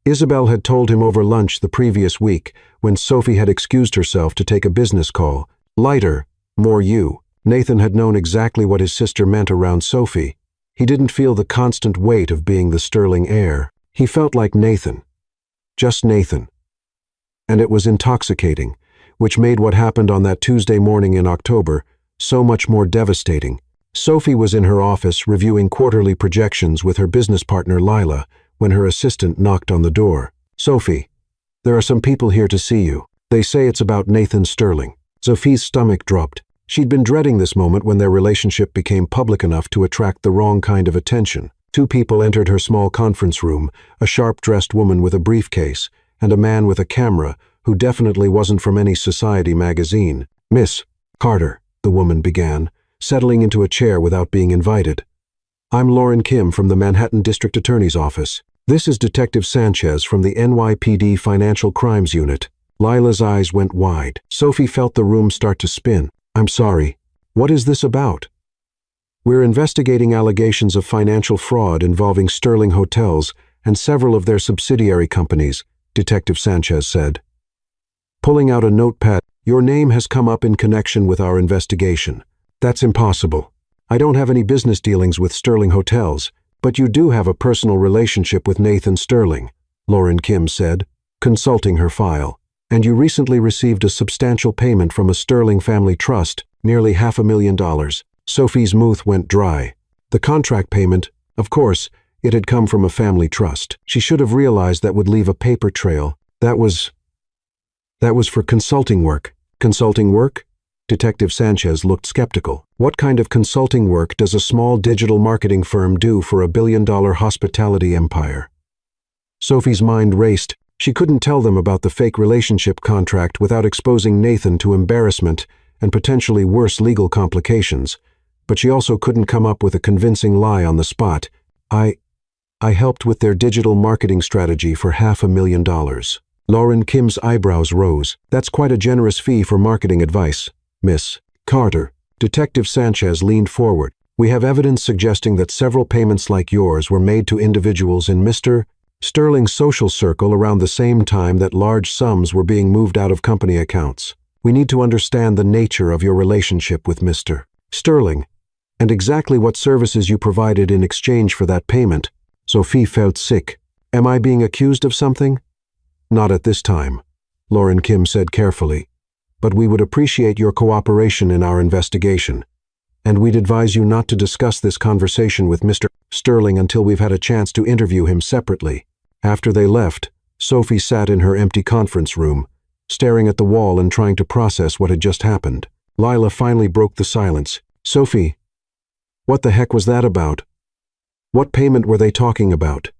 Isabel had told him over lunch the previous week when Sophie had excused herself to take a business call. "Lighter, more you." Nathan had known exactly what his sister meant around Sophie. He didn't feel the constant weight of being the sterling heir. He felt like Nathan. Just Nathan. And it was intoxicating, which made what happened on that Tuesday morning in October so much more devastating. Sophie was in her office reviewing quarterly projections with her business partner Lila when her assistant knocked on the door. "Sophie, there are some people here to see you. They say it's about Nathan Sterling." Sophie's stomach dropped. She'd been dreading this moment when their relationship became public enough to attract the wrong kind of attention. 2 people entered her small conference room, a sharp-dressed woman with a briefcase, and a man with a camera who definitely wasn't from any society magazine. "Miss Carter," the woman began, settling into a chair without being invited. "I'm Lauren Kim from the Manhattan District Attorney's Office. This is Detective Sanchez from the NYPD Financial Crimes Unit." Lila's eyes went wide. Sophie felt the room start to spin. "I'm sorry. What is this about?" "We're investigating allegations of financial fraud involving Sterling Hotels and several of their subsidiary companies," Detective Sanchez said. Pulling out a notepad, "Your name has come up in connection with our investigation." "That's impossible. I don't have any business dealings with Sterling Hotels, but you do have a personal relationship with Nathan Sterling," Lauren Kim said, consulting her file. "And you recently received a substantial payment from a Sterling family trust, nearly $500,000. Sophie's mouth went dry. The contract payment, of course, it had come from a family trust. She should have realized that would leave a paper trail. That was for consulting work." "Consulting work?" Detective Sanchez looked skeptical. What kind of consulting work does a small digital marketing firm do for a billion-dollar hospitality empire? Sophie's mind raced. She couldn't tell them about the fake relationship contract without exposing Nathan to embarrassment and potentially worse legal complications, but she also couldn't come up with a convincing lie on the spot. I helped with their digital marketing strategy for $500,000. Lauren Kim's eyebrows rose. That's quite a generous fee for marketing advice, Miss Carter. Detective Sanchez leaned forward. We have evidence suggesting that several payments like yours were made to individuals in Mr. Sterling's social circle around the same time that large sums were being moved out of company accounts. We need to understand the nature of your relationship with Mr. Sterling and exactly what services you provided in exchange for that payment. Sophie felt sick. Am I being accused of something? Not at this time, Lauren Kim said carefully. But we would appreciate your cooperation in our investigation. And we'd advise you not to discuss this conversation with Mr. Sterling until we've had a chance to interview him separately. After they left, Sophie sat in her empty conference room, staring at the wall and trying to process what had just happened. Lila finally broke the silence. Sophie, what the heck was that about? What payment were they talking about?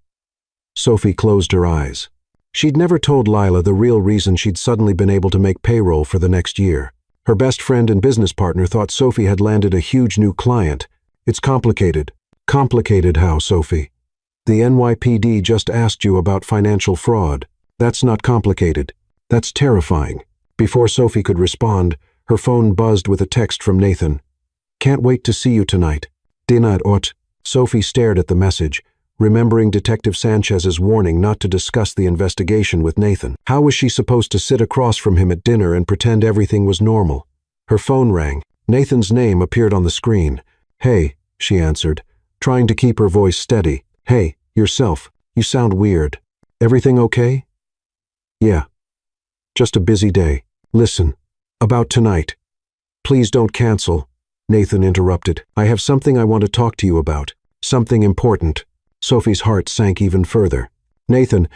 Sophie closed her eyes. She'd never told Lila the real reason she'd suddenly been able to make payroll for the next year. Her best friend and business partner thought Sophie had landed a huge new client. It's complicated. Complicated how, Sophie? The NYPD just asked you about financial fraud. That's not complicated. That's terrifying. Before Sophie could respond, her phone buzzed with a text from Nathan. Can't wait to see you tonight. Dinner at. Sophie stared at the message, remembering Detective Sanchez's warning not to discuss the investigation with Nathan. How was she supposed to sit across from him at dinner and pretend everything was normal? Her phone rang. Nathan's name appeared on the screen. Hey, she answered, trying to keep her voice steady. Hey, yourself. You sound weird. Everything okay? Yeah. Just a busy day. Listen, about tonight. Please don't cancel, Nathan interrupted. I have something I want to talk to you about. Something important. Sophie's heart sank even further. Nathan,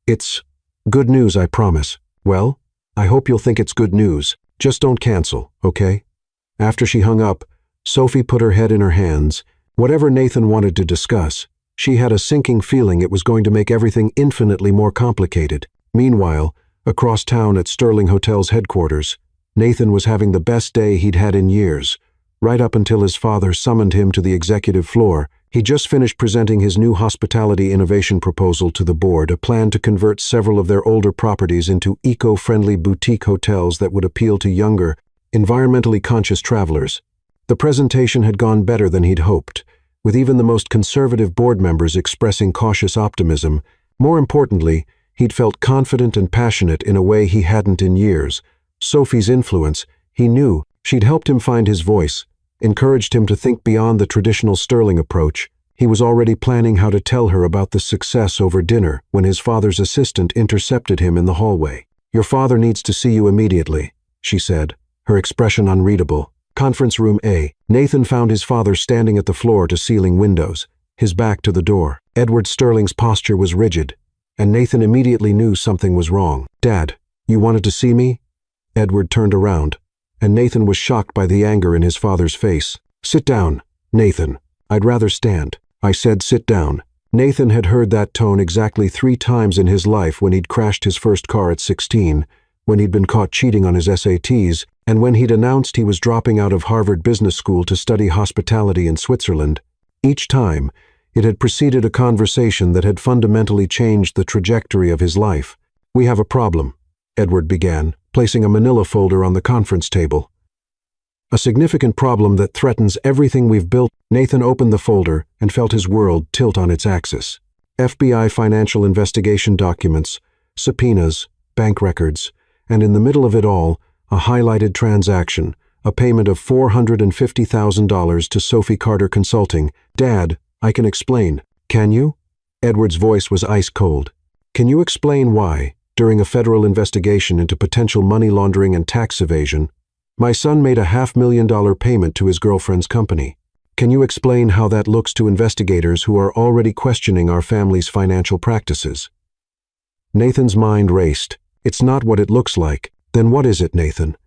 it's good news, I promise. Well, I hope you'll think it's good news. Just don't cancel, okay? After she hung up, Sophie put her head in her hands. Whatever Nathan wanted to discuss, she had a sinking feeling it was going to make everything infinitely more complicated. Meanwhile, across town at Sterling Hotel's headquarters, Nathan was having the best day he'd had in years, right up until his father summoned him to the executive floor. He just finished presenting his new hospitality innovation proposal to the board, a plan to convert several of their older properties into eco-friendly boutique hotels that would appeal to younger, environmentally conscious travelers. The presentation had gone better than he'd hoped, with even the most conservative board members expressing cautious optimism. More importantly, he'd felt confident and passionate in a way he hadn't in years. Sophie's influence, he knew, she'd helped him find his voice, encouraged him to think beyond the traditional Sterling approach. He was already planning how to tell her about the success over dinner when his father's assistant intercepted him in the hallway. Your father needs to see you immediately, she said, her expression unreadable. Conference room A. Nathan found his father standing at the floor-to-ceiling windows, his back to the door. Edward Sterling's posture was rigid, and Nathan immediately knew something was wrong. Dad, you wanted to see me? Edward turned around, and Nathan was shocked by the anger in his father's face. Sit down, Nathan. I'd rather stand. I said sit down. Nathan had heard that tone exactly 3 times in his life: when he'd crashed his first car at 16, when he'd been caught cheating on his SATs, and when he'd announced he was dropping out of Harvard Business School to study hospitality in Switzerland. Each time, it had preceded a conversation that had fundamentally changed the trajectory of his life. We have a problem, Edward began, placing a manila folder on the conference table. A significant problem that threatens everything we've built. Nathan opened the folder and felt his world tilt on its axis. FBI financial investigation documents, subpoenas, bank records, and in the middle of it all, a highlighted transaction, a payment of $450,000 to Sophie Carter Consulting. Dad, I can explain. Can you? Edward's voice was ice cold. Can you explain why, during a federal investigation into potential money laundering and tax evasion, my son made a $500,000 payment to his girlfriend's company? Can you explain how that looks to investigators who are already questioning our family's financial practices? Nathan's mind raced. It's not what it looks like. Then what is it, Nathan?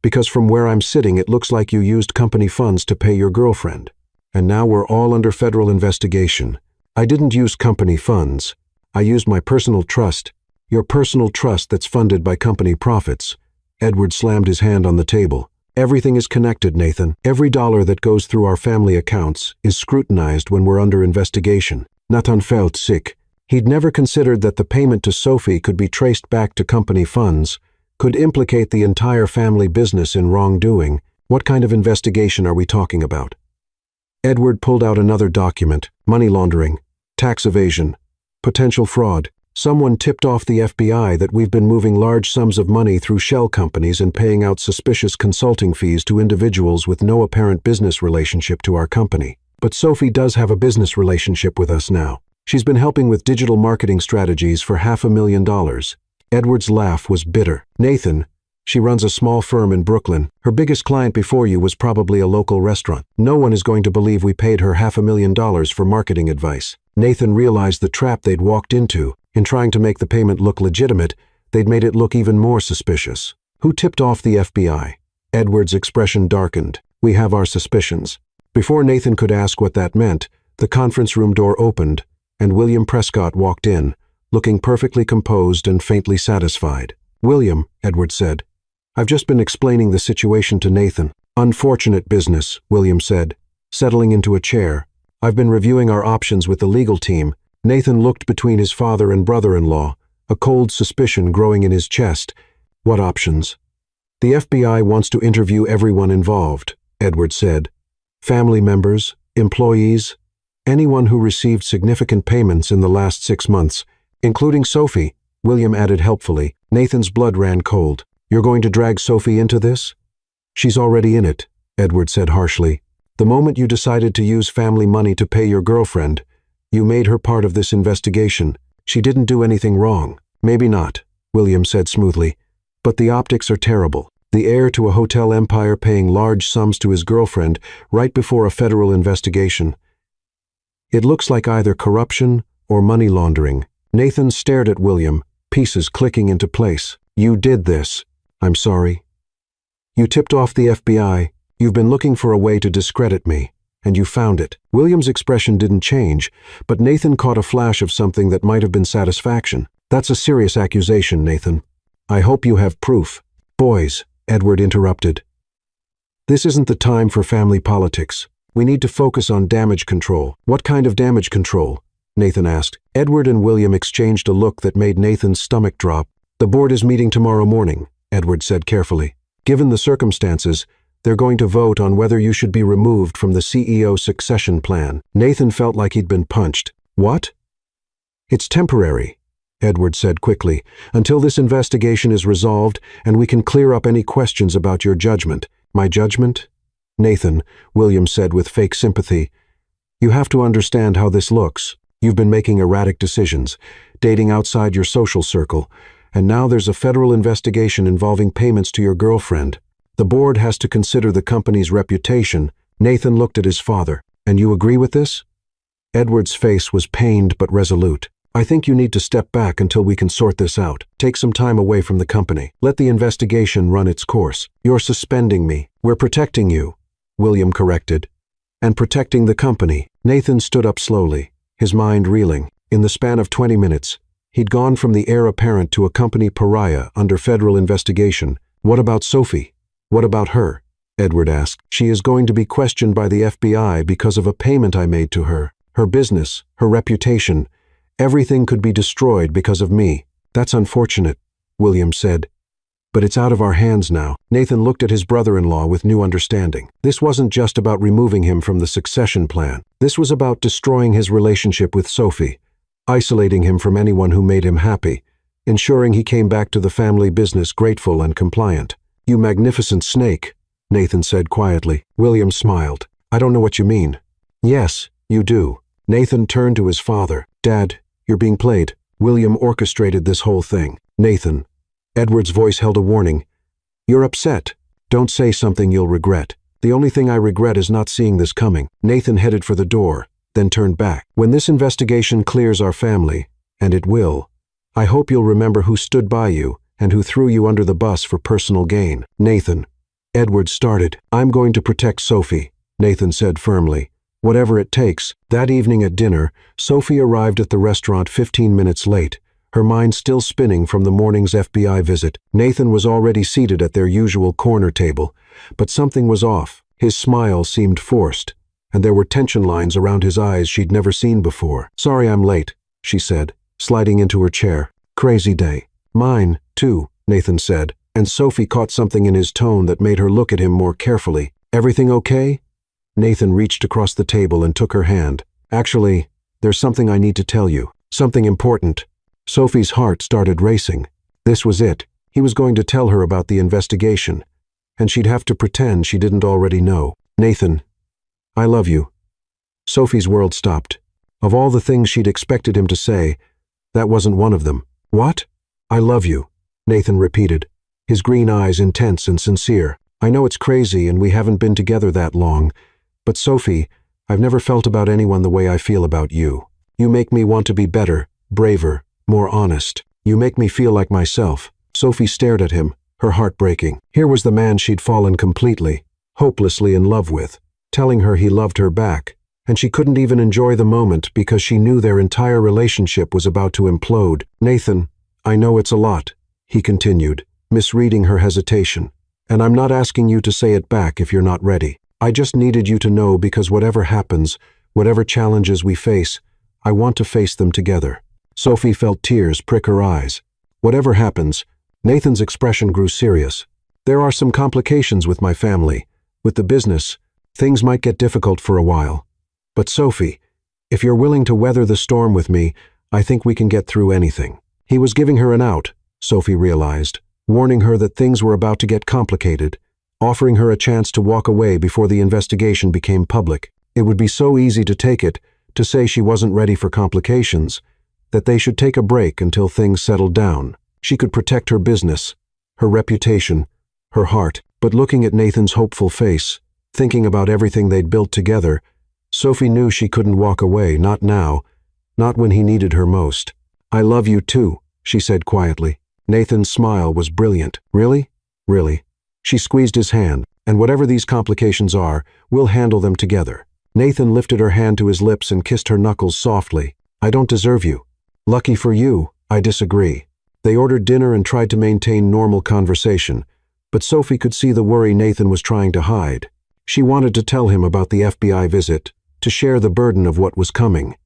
Because from where I'm sitting, it looks like you used company funds to pay your girlfriend. And now we're all under federal investigation. I didn't use company funds. I used my personal trust. Your personal trust that's funded by company profits. Edward slammed his hand on the table. Everything is connected, Nathan. Every dollar that goes through our family accounts is scrutinized when we're under investigation. Nathan felt sick. He'd never considered that the payment to Sophie could be traced back to company funds, could implicate the entire family business in wrongdoing. What kind of investigation are we talking about? Edward pulled out another document. Money laundering, tax evasion, potential fraud. Someone tipped off the FBI that we've been moving large sums of money through shell companies and paying out suspicious consulting fees to individuals with no apparent business relationship to our company. But Sophie does have a business relationship with us now. She's been helping with digital marketing strategies for $500,000. Edward's laugh was bitter. Nathan, she runs a small firm in Brooklyn. Her biggest client before you was probably a local restaurant. No one is going to believe we paid her $500,000 for marketing advice. Nathan realized the trap they'd walked into. In trying to make the payment look legitimate, they'd made it look even more suspicious. Who tipped off the FBI? Edward's expression darkened. We have our suspicions. Before Nathan could ask what that meant, the conference room door opened, and William Prescott walked in, looking perfectly composed and faintly satisfied. William, Edward said, I've just been explaining the situation to Nathan. Unfortunate business, William said, settling into a chair. I've been reviewing our options with the legal team. Nathan looked between his father and brother-in-law, a cold suspicion growing in his chest. What options? The FBI wants to interview everyone involved, Edward said. Family members, employees, anyone who received significant payments in the last 6 months, including Sophie, William added helpfully. Nathan's blood ran cold. You're going to drag Sophie into this? She's already in it, Edward said harshly. The moment you decided to use family money to pay your girlfriend, you made her part of this investigation. She didn't do anything wrong. Maybe not, William said smoothly. But the optics are terrible. The heir to a hotel empire paying large sums to his girlfriend right before a federal investigation. It looks like either corruption or money laundering. Nathan stared at William, pieces clicking into place. You did this. I'm sorry. You tipped off the FBI. You've been looking for a way to discredit me. And you found it. William's expression didn't change, but Nathan caught a flash of something that might have been satisfaction. That's a serious accusation, Nathan. I hope you have proof. Boys, Edward interrupted. This isn't the time for family politics. We need to focus on damage control. What kind of damage control? Nathan asked. Edward and William exchanged a look that made Nathan's stomach drop. The board is meeting tomorrow morning, Edward said carefully. Given the circumstances, they're going to vote on whether you should be removed from the CEO succession plan. Nathan felt like he'd been punched. What? It's temporary, Edward said quickly, until this investigation is resolved and we can clear up any questions about your judgment. My judgment? Nathan, William said with fake sympathy, you have to understand how this looks. You've been making erratic decisions, dating outside your social circle, and now there's a federal investigation involving payments to your girlfriend. The board has to consider the company's reputation. Nathan looked at his father. And you agree with this? Edward's face was pained but resolute. I think you need to step back until we can sort this out. Take some time away from the company. Let the investigation run its course. You're suspending me. We're protecting you, William corrected. And protecting the company. Nathan stood up slowly, his mind reeling. In the span of 20 minutes, he'd gone from the heir apparent to a company pariah under federal investigation. What about Sophie? What about her? Edward asked. She is going to be questioned by the FBI because of a payment I made to her. Her business, her reputation, everything could be destroyed because of me. That's unfortunate, William said. But it's out of our hands now. Nathan looked at his brother-in-law with new understanding. This wasn't just about removing him from the succession plan. This was about destroying his relationship with Sophie, isolating him from anyone who made him happy, ensuring he came back to the family business grateful and compliant. You magnificent snake, Nathan said quietly. William smiled. I don't know what you mean. Yes, you do. Nathan turned to his father. Dad, you're being played. William orchestrated this whole thing. Nathan. Edward's voice held a warning. You're upset. Don't say something you'll regret. The only thing I regret is not seeing this coming. Nathan headed for the door, then turned back. When this investigation clears our family, and it will, I hope you'll remember who stood by you and who threw you under the bus for personal gain. Nathan. Edward started. "I'm going to protect Sophie," Nathan said firmly. "Whatever it takes." That evening at dinner, Sophie arrived at the restaurant 15 minutes late, her mind still spinning from the morning's FBI visit. Nathan was already seated at their usual corner table, but something was off. His smile seemed forced, and there were tension lines around his eyes she'd never seen before. "Sorry I'm late," she said, sliding into her chair. "Crazy day." "Mine, too," Nathan said, and Sophie caught something in his tone that made her look at him more carefully. "Everything okay?" Nathan reached across the table and took her hand. "Actually, there's something I need to tell you. Something important." Sophie's heart started racing. This was it. He was going to tell her about the investigation, and she'd have to pretend she didn't already know. "Nathan, I love you." Sophie's world stopped. Of all the things she'd expected him to say, that wasn't one of them. "What?" "I love you," Nathan repeated, his green eyes intense and sincere. "I know it's crazy and we haven't been together that long, but Sophie, I've never felt about anyone the way I feel about you. You make me want to be better, braver, more honest. You make me feel like myself." Sophie stared at him, her heart breaking. Here was the man she'd fallen completely, hopelessly in love with, telling her he loved her back, and she couldn't even enjoy the moment because she knew their entire relationship was about to implode. "Nathan, I know it's a lot," he continued, misreading her hesitation, "and I'm not asking you to say it back if you're not ready. I just needed you to know because whatever happens, whatever challenges we face, I want to face them together." Sophie felt tears prick her eyes. "Whatever happens," Nathan's expression grew serious. "There are some complications with my family. With the business, things might get difficult for a while. But Sophie, if you're willing to weather the storm with me, I think we can get through anything." He was giving her an out, Sophie realized, warning her that things were about to get complicated, offering her a chance to walk away before the investigation became public. It would be so easy to take it, to say she wasn't ready for complications, that they should take a break until things settled down. She could protect her business, her reputation, her heart. But looking at Nathan's hopeful face, thinking about everything they'd built together, Sophie knew she couldn't walk away, not now, not when he needed her most. "I love you too," she said quietly. Nathan's smile was brilliant. "Really? Really?" She squeezed his hand. "And whatever these complications are, we'll handle them together." Nathan lifted her hand to his lips and kissed her knuckles softly. "I don't deserve you." "Lucky for you, I disagree." They ordered dinner and tried to maintain normal conversation, but Sophie could see the worry Nathan was trying to hide. She wanted to tell him about the FBI visit, to share the burden of what was coming.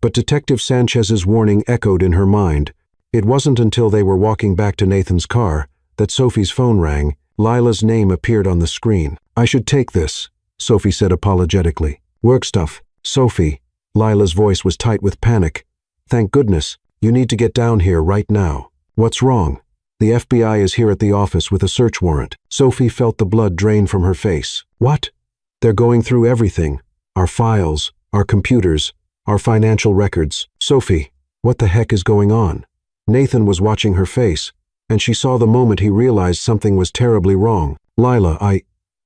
But Detective Sanchez's warning echoed in her mind. It wasn't until they were walking back to Nathan's car that Sophie's phone rang. Lila's name appeared on the screen. "I should take this," Sophie said apologetically. "Work stuff." "Sophie," Lila's voice was tight with panic. "Thank goodness. You need to get down here right now." "What's wrong?" "The FBI is here at the office with a search warrant." Sophie felt the blood drain from her face. "What?" "They're going through everything. Our files, our computers, our financial records." "Sophie, what the heck is going on?" Nathan was watching her face, and she saw the moment he realized something was terribly wrong. "Lila,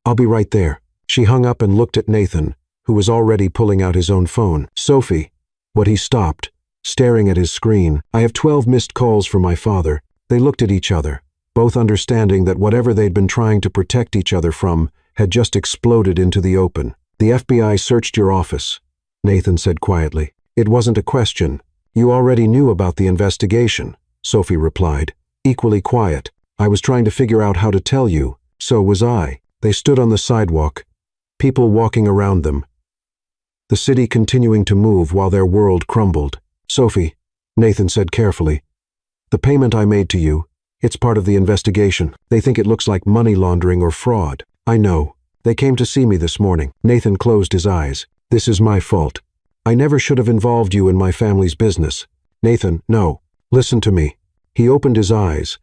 I'll be right there." She hung up and looked at Nathan, who was already pulling out his own phone. "Sophie," but he stopped, staring at his screen. "I have 12 missed calls from my father." They looked at each other, both understanding that whatever they'd been trying to protect each other from had just exploded into the open. "The FBI searched your office," Nathan said quietly. "It wasn't a question. You already knew about the investigation," Sophie replied, equally quiet. "I was trying to figure out how to tell you. So was I." They stood on the sidewalk, people walking around them, the city continuing to move while their world crumbled. "Sophie," Nathan said carefully, "the payment I made to you, it's part of the investigation. They think it looks like money laundering or fraud." "I know. They came to see me this morning." Nathan closed his eyes. "This is my fault. I never should have involved you in my family's business." "Nathan, no. Listen to me." He opened his eyes,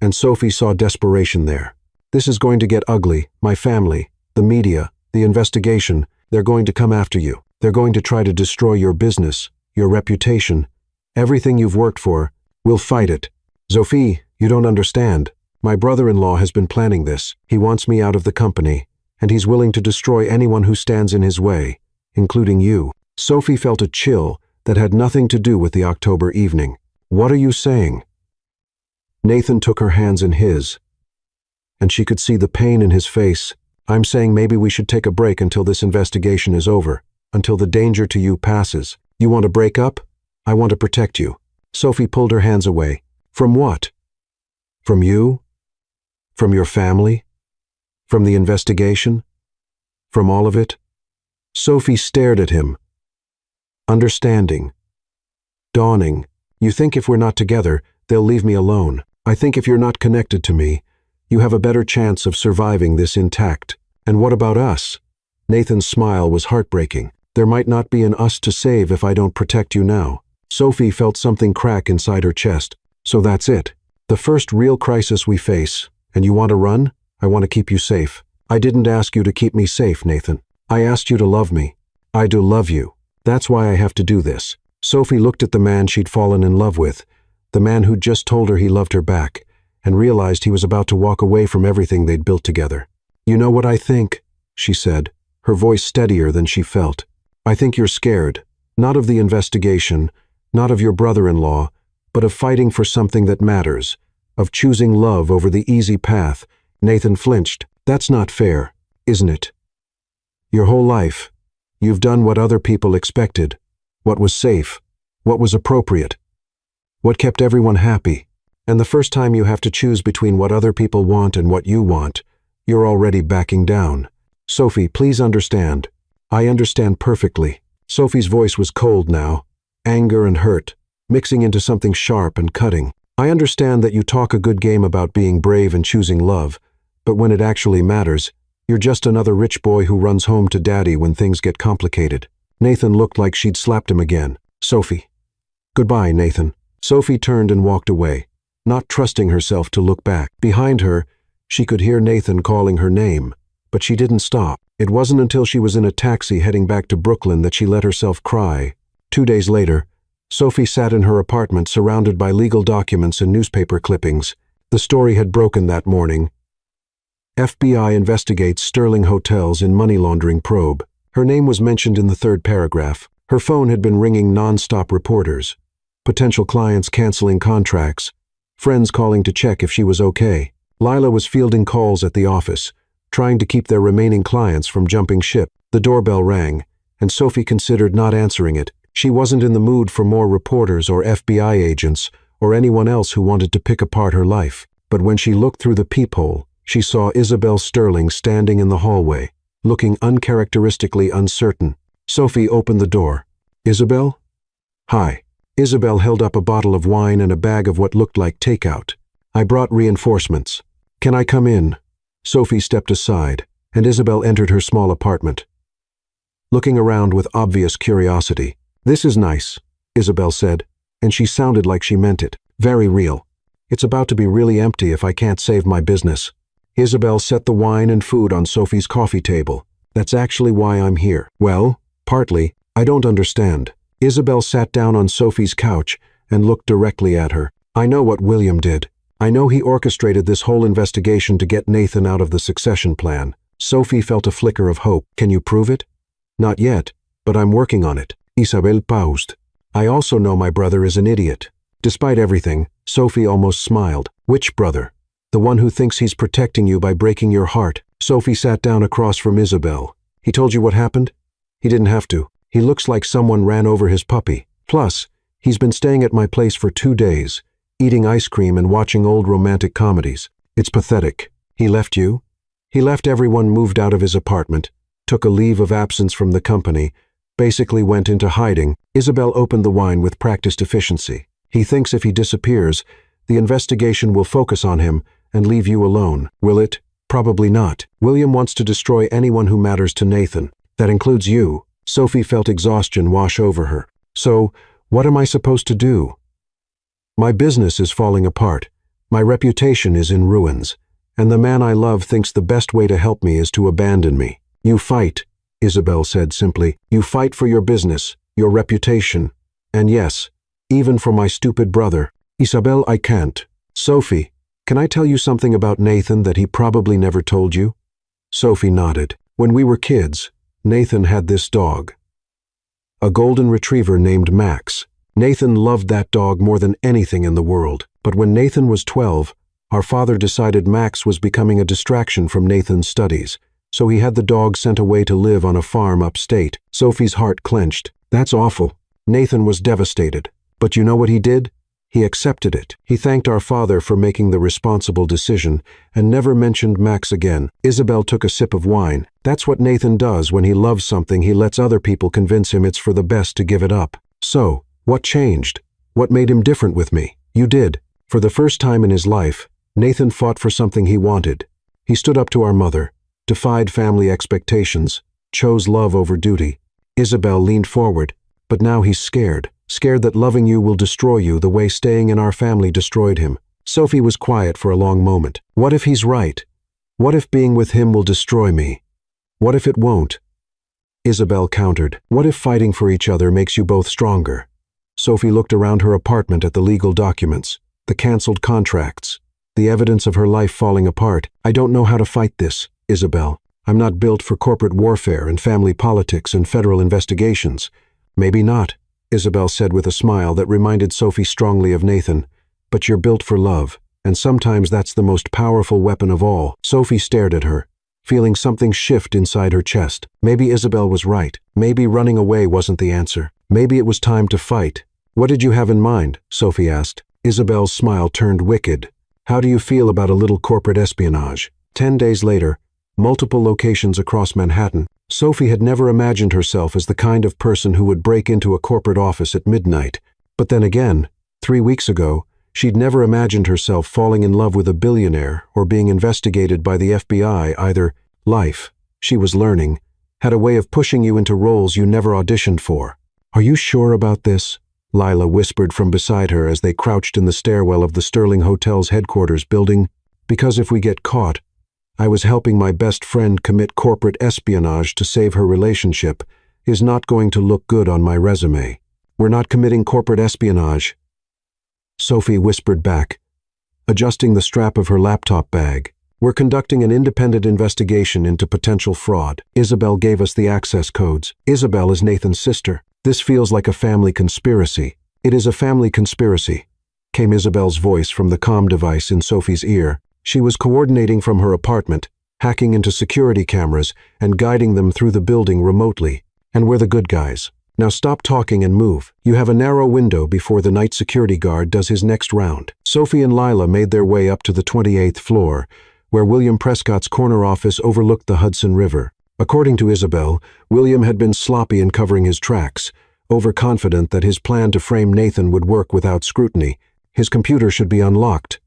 and Sophie saw desperation there. "This is going to get ugly. My family, the media, the investigation, they're going to come after you. They're going to try to destroy your business, your reputation, everything you've worked for. We'll fight it." "Sophie, you don't understand. My brother-in-law has been planning this. He wants me out of the company, and he's willing to destroy anyone who stands in his way, including you." Sophie felt a chill that had nothing to do with the October evening. "What are you saying?" Nathan took her hands in his. and she could see the pain in his face. I'm saying maybe we should take a break until this investigation is over, until the danger to you passes. You want to break up? I want to protect you. Sophie pulled her hands away. From what? From you? From your family? From the investigation? From all of it? Sophie stared at him. Understanding. Dawning. You think if we're not together, they'll leave me alone. I think if you're not connected to me, you have a better chance of surviving this intact. And what about us? Nathan's smile was heartbreaking. There might not be an us to save if I don't protect you now. Sophie felt something crack inside her chest. So that's it. The first real crisis we face. And you want to run? I want to keep you safe. I didn't ask you to keep me safe, Nathan. I asked you to love me. I do love you. That's why I have to do this. Sophie looked at the man she'd fallen in love with, the man who'd just told her he loved her back, and realized he was about to walk away from everything they'd built together. You know what I think? She said, her voice steadier than she felt. I think you're scared, not of the investigation, not of your brother-in-law, but of fighting for something that matters, of choosing love over the easy path. Nathan flinched. That's not fair, isn't it? Your whole life, you've done what other people expected, what was safe, what was appropriate, what kept everyone happy. And the first time you have to choose between what other people want and what you want, you're already backing down. Sophie, please understand. I understand perfectly. Sophie's voice was cold now, anger and hurt, mixing into something sharp and cutting. I understand that you talk a good game about being brave and choosing love, but when it actually matters, you're just another rich boy who runs home to daddy when things get complicated. Nathan looked like she'd slapped him again. Sophie. Goodbye, Nathan. Sophie turned and walked away, not trusting herself to look back. Behind her, she could hear Nathan calling her name, but she didn't stop. It wasn't until she was in a taxi heading back to Brooklyn that she let herself cry. 2 days later, Sophie sat in her apartment surrounded by legal documents and newspaper clippings. The story had broken that morning. FBI investigates Sterling Hotels in money laundering probe. Her name was mentioned in the 3rd paragraph. Her phone had been ringing non-stop reporters. Potential clients canceling contracts. Friends calling to check if she was okay. Lila was fielding calls at the office, trying to keep their remaining clients from jumping ship. The doorbell rang, and Sophie considered not answering it. She wasn't in the mood for more reporters or FBI agents or anyone else who wanted to pick apart her life. But when she looked through the peephole, she saw Isabel Sterling standing in the hallway, looking uncharacteristically uncertain. Sophie opened the door. Isabel? Hi. Isabel held up a bottle of wine and a bag of what looked like takeout. I brought reinforcements. Can I come in? Sophie stepped aside, and Isabel entered her small apartment, looking around with obvious curiosity. This is nice, Isabel said, and she sounded like she meant it. Very real. It's about to be really empty if I can't save my business. Isabel set the wine and food on Sophie's coffee table. That's actually why I'm here. Well, partly. I don't understand. Isabel sat down on Sophie's couch and looked directly at her. I know what William did. I know he orchestrated this whole investigation to get Nathan out of the succession plan. Sophie felt a flicker of hope. Can you prove it? Not yet, but I'm working on it. Isabel paused. I also know my brother is an idiot. Despite everything, Sophie almost smiled. Which brother? The one who thinks he's protecting you by breaking your heart. Sophie sat down across from Isabel. He told you what happened? He didn't have to. He looks like someone ran over his puppy. Plus, he's been staying at my place for 2 days, eating ice cream and watching old romantic comedies. It's pathetic. He left you? He left everyone, moved out of his apartment, took a leave of absence from the company, basically went into hiding. Isabel opened the wine with practiced efficiency. He thinks if he disappears, the investigation will focus on him and leave you alone. Will it? Probably not. William wants to destroy anyone who matters to Nathan. That includes you. Sophie felt exhaustion wash over her. So, what am I supposed to do? My business is falling apart. My reputation is in ruins. And the man I love thinks the best way to help me is to abandon me. You fight, Isabel said simply. You fight for your business, your reputation. And yes, even for my stupid brother. Isabel, I can't. Sophie, can I tell you something about Nathan that he probably never told you? Sophie nodded. When we were kids, Nathan had this dog. A golden retriever named Max. Nathan loved that dog more than anything in the world. But when Nathan was 12, Our father decided Max was becoming a distraction from Nathan's studies, so he had the dog sent away to live on a farm upstate. Sophie's heart clenched. That's awful. Nathan was devastated. But you know what he did? He accepted it. He thanked our father for making the responsible decision and never mentioned Max again. Isabel took a sip of wine. That's what Nathan does when he loves something. He lets other people convince him it's for the best to give it up. So, what changed? What made him different with me? You did. For the first time in his life, Nathan fought for something he wanted. He stood up to our mother, defied family expectations, chose love over duty. Isabel leaned forward, but now he's scared. Scared that loving you will destroy you the way staying in our family destroyed him. Sophie was quiet for a long moment. What if he's right? What if being with him will destroy me? What if it won't? Isabel countered. What if fighting for each other makes you both stronger? Sophie looked around her apartment at the legal documents, the canceled contracts, the evidence of her life falling apart. I don't know how to fight this, Isabel. I'm not built for corporate warfare and family politics and federal investigations. Maybe not, Isabel said with a smile that reminded Sophie strongly of Nathan. But you're built for love, and sometimes that's the most powerful weapon of all. Sophie stared at her, feeling something shift inside her chest. Maybe Isabel was right. Maybe running away wasn't the answer. Maybe it was time to fight. What did you have in mind? Sophie asked. Isabel's smile turned wicked. How do you feel about a little corporate espionage? 10 days later, multiple locations across Manhattan. Sophie had never imagined herself as the kind of person who would break into a corporate office at midnight. But then again, 3 weeks ago, she'd never imagined herself falling in love with a billionaire or being investigated by the FBI either. Life, she was learning, had a way of pushing you into roles you never auditioned for. Are you sure about this? Lila whispered from beside her as they crouched in the stairwell of the Sterling Hotel's headquarters building. Because if we get caught, I was helping my best friend commit corporate espionage to save her relationship, is not going to look good on my resume. We're not committing corporate espionage, Sophie whispered back, adjusting the strap of her laptop bag. We're conducting an independent investigation into potential fraud. Isabel gave us the access codes. Isabel is Nathan's sister. This feels like a family conspiracy. It is a family conspiracy, came Isabel's voice from the comm device in Sophie's ear. She was coordinating from her apartment, hacking into security cameras and guiding them through the building remotely. And we're the good guys. Now stop talking and move. You have a narrow window before the night security guard does his next round. Sophie and Lila made their way up to the 28th floor, where William Prescott's corner office overlooked the Hudson River. According to Isabel, William had been sloppy in covering his tracks, overconfident that his plan to frame Nathan would work without scrutiny. His computer should be unlocked.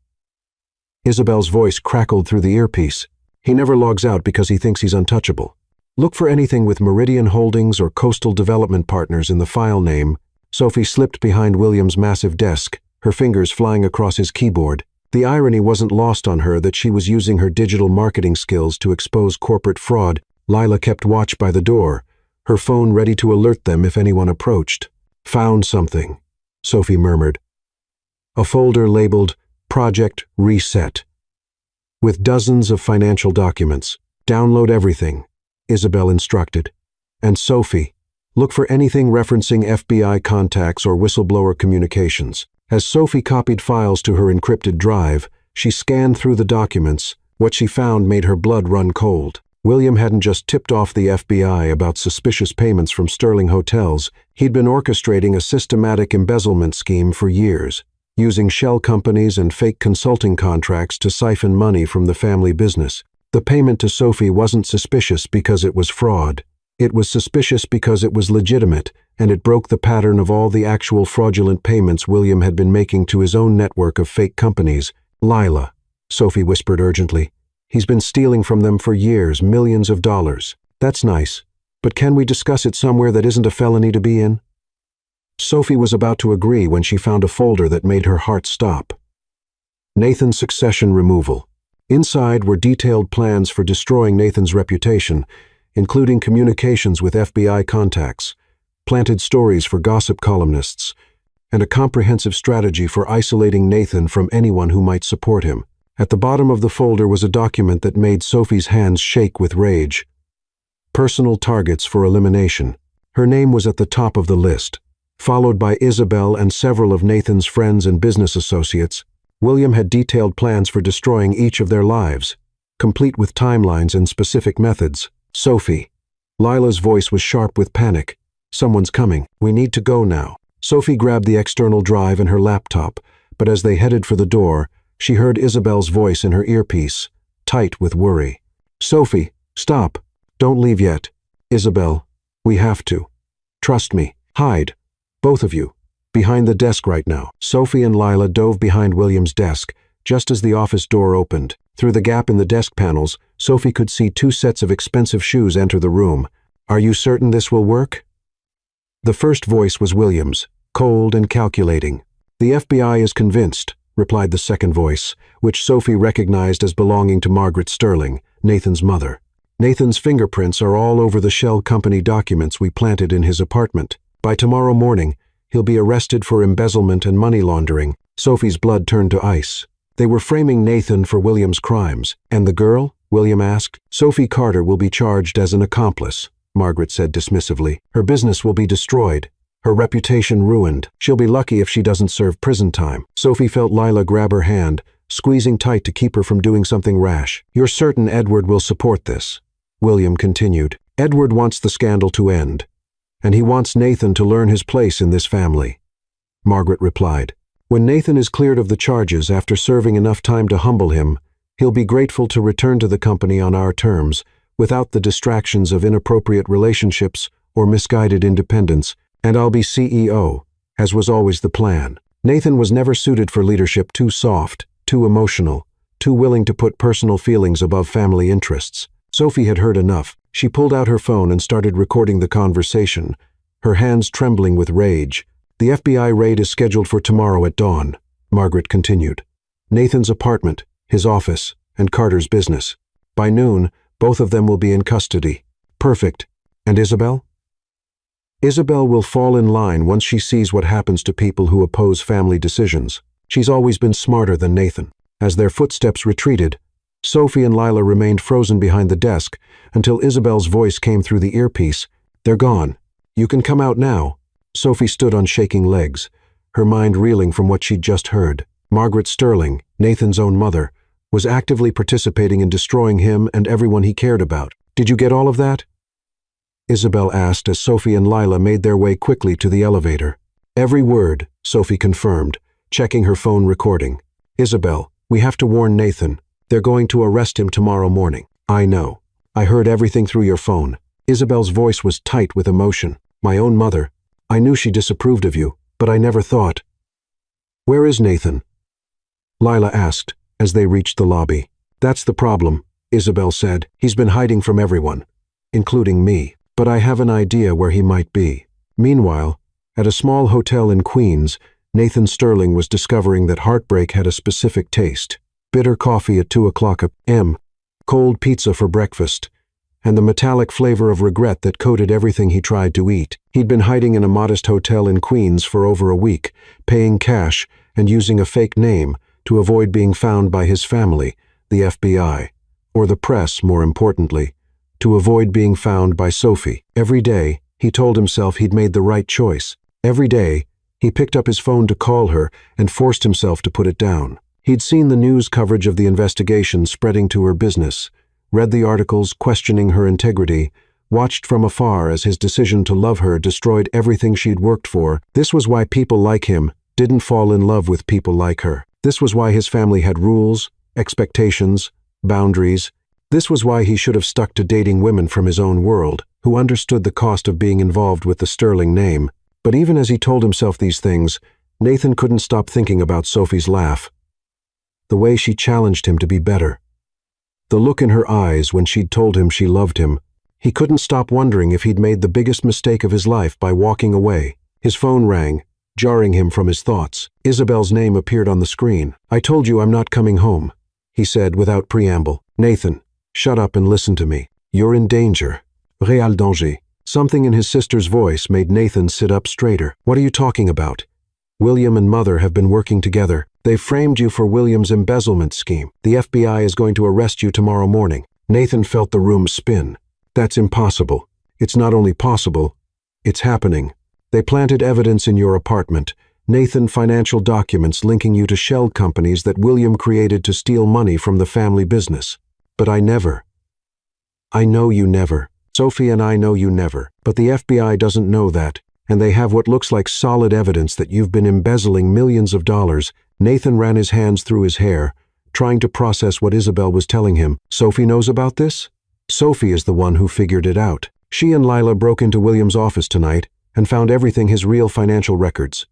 Isabel's voice crackled through the earpiece. He never logs out because he thinks he's untouchable. Look for anything with Meridian Holdings or Coastal Development Partners in the file name. Sophie slipped behind William's massive desk, her fingers flying across his keyboard. The irony wasn't lost on her that she was using her digital marketing skills to expose corporate fraud. Lila kept watch by the door, her phone ready to alert them if anyone approached. Found something, Sophie murmured. A folder labeled Project Reset, with dozens of financial documents. Download everything, Isabel instructed. And Sophie, look for anything referencing FBI contacts or whistleblower communications. As Sophie copied files to her encrypted drive, she scanned through the documents. What she found made her blood run cold. William hadn't just tipped off the FBI about suspicious payments from Sterling hotels. He'd been orchestrating a systematic embezzlement scheme for years, using shell companies and fake consulting contracts to siphon money from the family business. The payment to Sophie wasn't suspicious because it was fraud. It was suspicious because it was legitimate, and it broke the pattern of all the actual fraudulent payments William had been making to his own network of fake companies. Lila, Sophie whispered urgently. He's been stealing from them for years, millions of dollars. That's nice, but can we discuss it somewhere that isn't a felony to be in? Sophie was about to agree when she found a folder that made her heart stop. Nathan's succession removal. Inside were detailed plans for destroying Nathan's reputation, including communications with FBI contacts, planted stories for gossip columnists, and a comprehensive strategy for isolating Nathan from anyone who might support him. At the bottom of the folder was a document that made Sophie's hands shake with rage. Personal targets for elimination. Her name was at the top of the list, followed by Isabel and several of Nathan's friends and business associates. William had detailed plans for destroying each of their lives, complete with timelines and specific methods. Sophie. Lila's voice was sharp with panic. Someone's coming. We need to go now. Sophie grabbed the external drive and her laptop, but as they headed for the door, she heard Isabel's voice in her earpiece, tight with worry. Sophie, stop. Don't leave yet. Isabel, we have to. Trust me. Hide. Both of you. Behind the desk right now. Sophie and Lila dove behind William's desk, just as the office door opened. Through the gap in the desk panels, Sophie could see 2 sets of expensive shoes enter the room. Are you certain this will work? The first voice was William's, cold and calculating. The FBI is convinced, replied the second voice, which Sophie recognized as belonging to Margaret Sterling, Nathan's mother. Nathan's fingerprints are all over the shell company documents we planted in his apartment. By tomorrow morning, he'll be arrested for embezzlement and money laundering. Sophie's blood turned to ice. They were framing Nathan for William's crimes. And the girl? William asked. Sophie Carter will be charged as an accomplice, Margaret said dismissively. Her business will be destroyed. Her reputation ruined. She'll be lucky if she doesn't serve prison time. Sophie felt Lila grab her hand, squeezing tight to keep her from doing something rash. You're certain Edward will support this? William continued. Edward wants the scandal to end, and he wants Nathan to learn his place in this family. Margaret replied. When Nathan is cleared of the charges after serving enough time to humble him, he'll be grateful to return to the company on our terms, without the distractions of inappropriate relationships or misguided independence, and I'll be CEO, as was always the plan. Nathan was never suited for leadership too soft, too emotional, too willing to put personal feelings above family interests. Sophie had heard enough. She pulled out her phone and started recording the conversation, her hands trembling with rage. The FBI raid is scheduled for tomorrow at dawn, Margaret continued. Nathan's apartment, his office, and Carter's business. By noon, both of them will be in custody. Perfect. And Isabel? Isabel will fall in line once she sees what happens to people who oppose family decisions. She's always been smarter than Nathan. As their footsteps retreated, Sophie and Lila remained frozen behind the desk until Isabel's voice came through the earpiece. They're gone. You can come out now. Sophie stood on shaking legs, her mind reeling from what she'd just heard. Margaret Sterling, Nathan's own mother, was actively participating in destroying him and everyone he cared about. Did you get all of that? Isabel asked as Sophie and Lila made their way quickly to the elevator. Every word, Sophie confirmed, checking her phone recording. Isabel, we have to warn Nathan. They're going to arrest him tomorrow morning. I know. I heard everything through your phone. Isabel's voice was tight with emotion. My own mother. I knew she disapproved of you, but I never thought. Where is Nathan? Lila asked as they reached the lobby. That's the problem, Isabel said. He's been hiding from everyone, including me. But I have an idea where he might be. Meanwhile, at a small hotel in Queens, Nathan Sterling was discovering that heartbreak had a specific taste. Bitter coffee at 2:00 a.m., cold pizza for breakfast, and the metallic flavor of regret that coated everything he tried to eat. He'd been hiding in a modest hotel in Queens for over a week, paying cash and using a fake name to avoid being found by his family, the FBI, or the press, more importantly, to avoid being found by Sophie. Every day, he told himself he'd made the right choice. Every day, he picked up his phone to call her and forced himself to put it down. He'd seen the news coverage of the investigation spreading to her business, read the articles questioning her integrity, watched from afar as his decision to love her destroyed everything she'd worked for. This was why people like him didn't fall in love with people like her. This was why his family had rules, expectations, boundaries. This was why he should have stuck to dating women from his own world, who understood the cost of being involved with the Sterling name. But even as he told himself these things, Nathan couldn't stop thinking about Sophie's laugh. The way she challenged him to be better. The look in her eyes when she'd told him she loved him. He couldn't stop wondering if he'd made the biggest mistake of his life by walking away. His phone rang, jarring him from his thoughts. Isabel's name appeared on the screen. I told you I'm not coming home, he said without preamble. Nathan, shut up and listen to me. You're in danger. Réel danger. Something in his sister's voice made Nathan sit up straighter. What are you talking about? William and Mother have been working together. They've framed you for William's embezzlement scheme. The FBI is going to arrest you tomorrow morning. Nathan felt the room spin. That's impossible. It's not only possible, it's happening. They planted evidence in your apartment, Nathan, financial documents linking you to shell companies that William created to steal money from the family business. But I never. I know you never. Sophie and I know you never. But the FBI doesn't know that, and they have what looks like solid evidence that you've been embezzling millions of dollars. Nathan ran his hands through his hair, trying to process what Isabel was telling him. Sophie knows about this? Sophie is the one who figured it out. She and Lila broke into William's office tonight and found everything: his real financial records,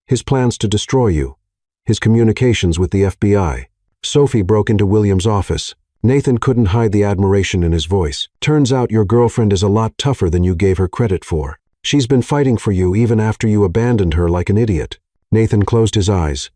his plans to destroy you, his communications with the FBI. Sophie broke into William's office. Nathan couldn't hide the admiration in his voice. Turns out your girlfriend is a lot tougher than you gave her credit for. She's been fighting for you even after you abandoned her like an idiot. Nathan closed his eyes.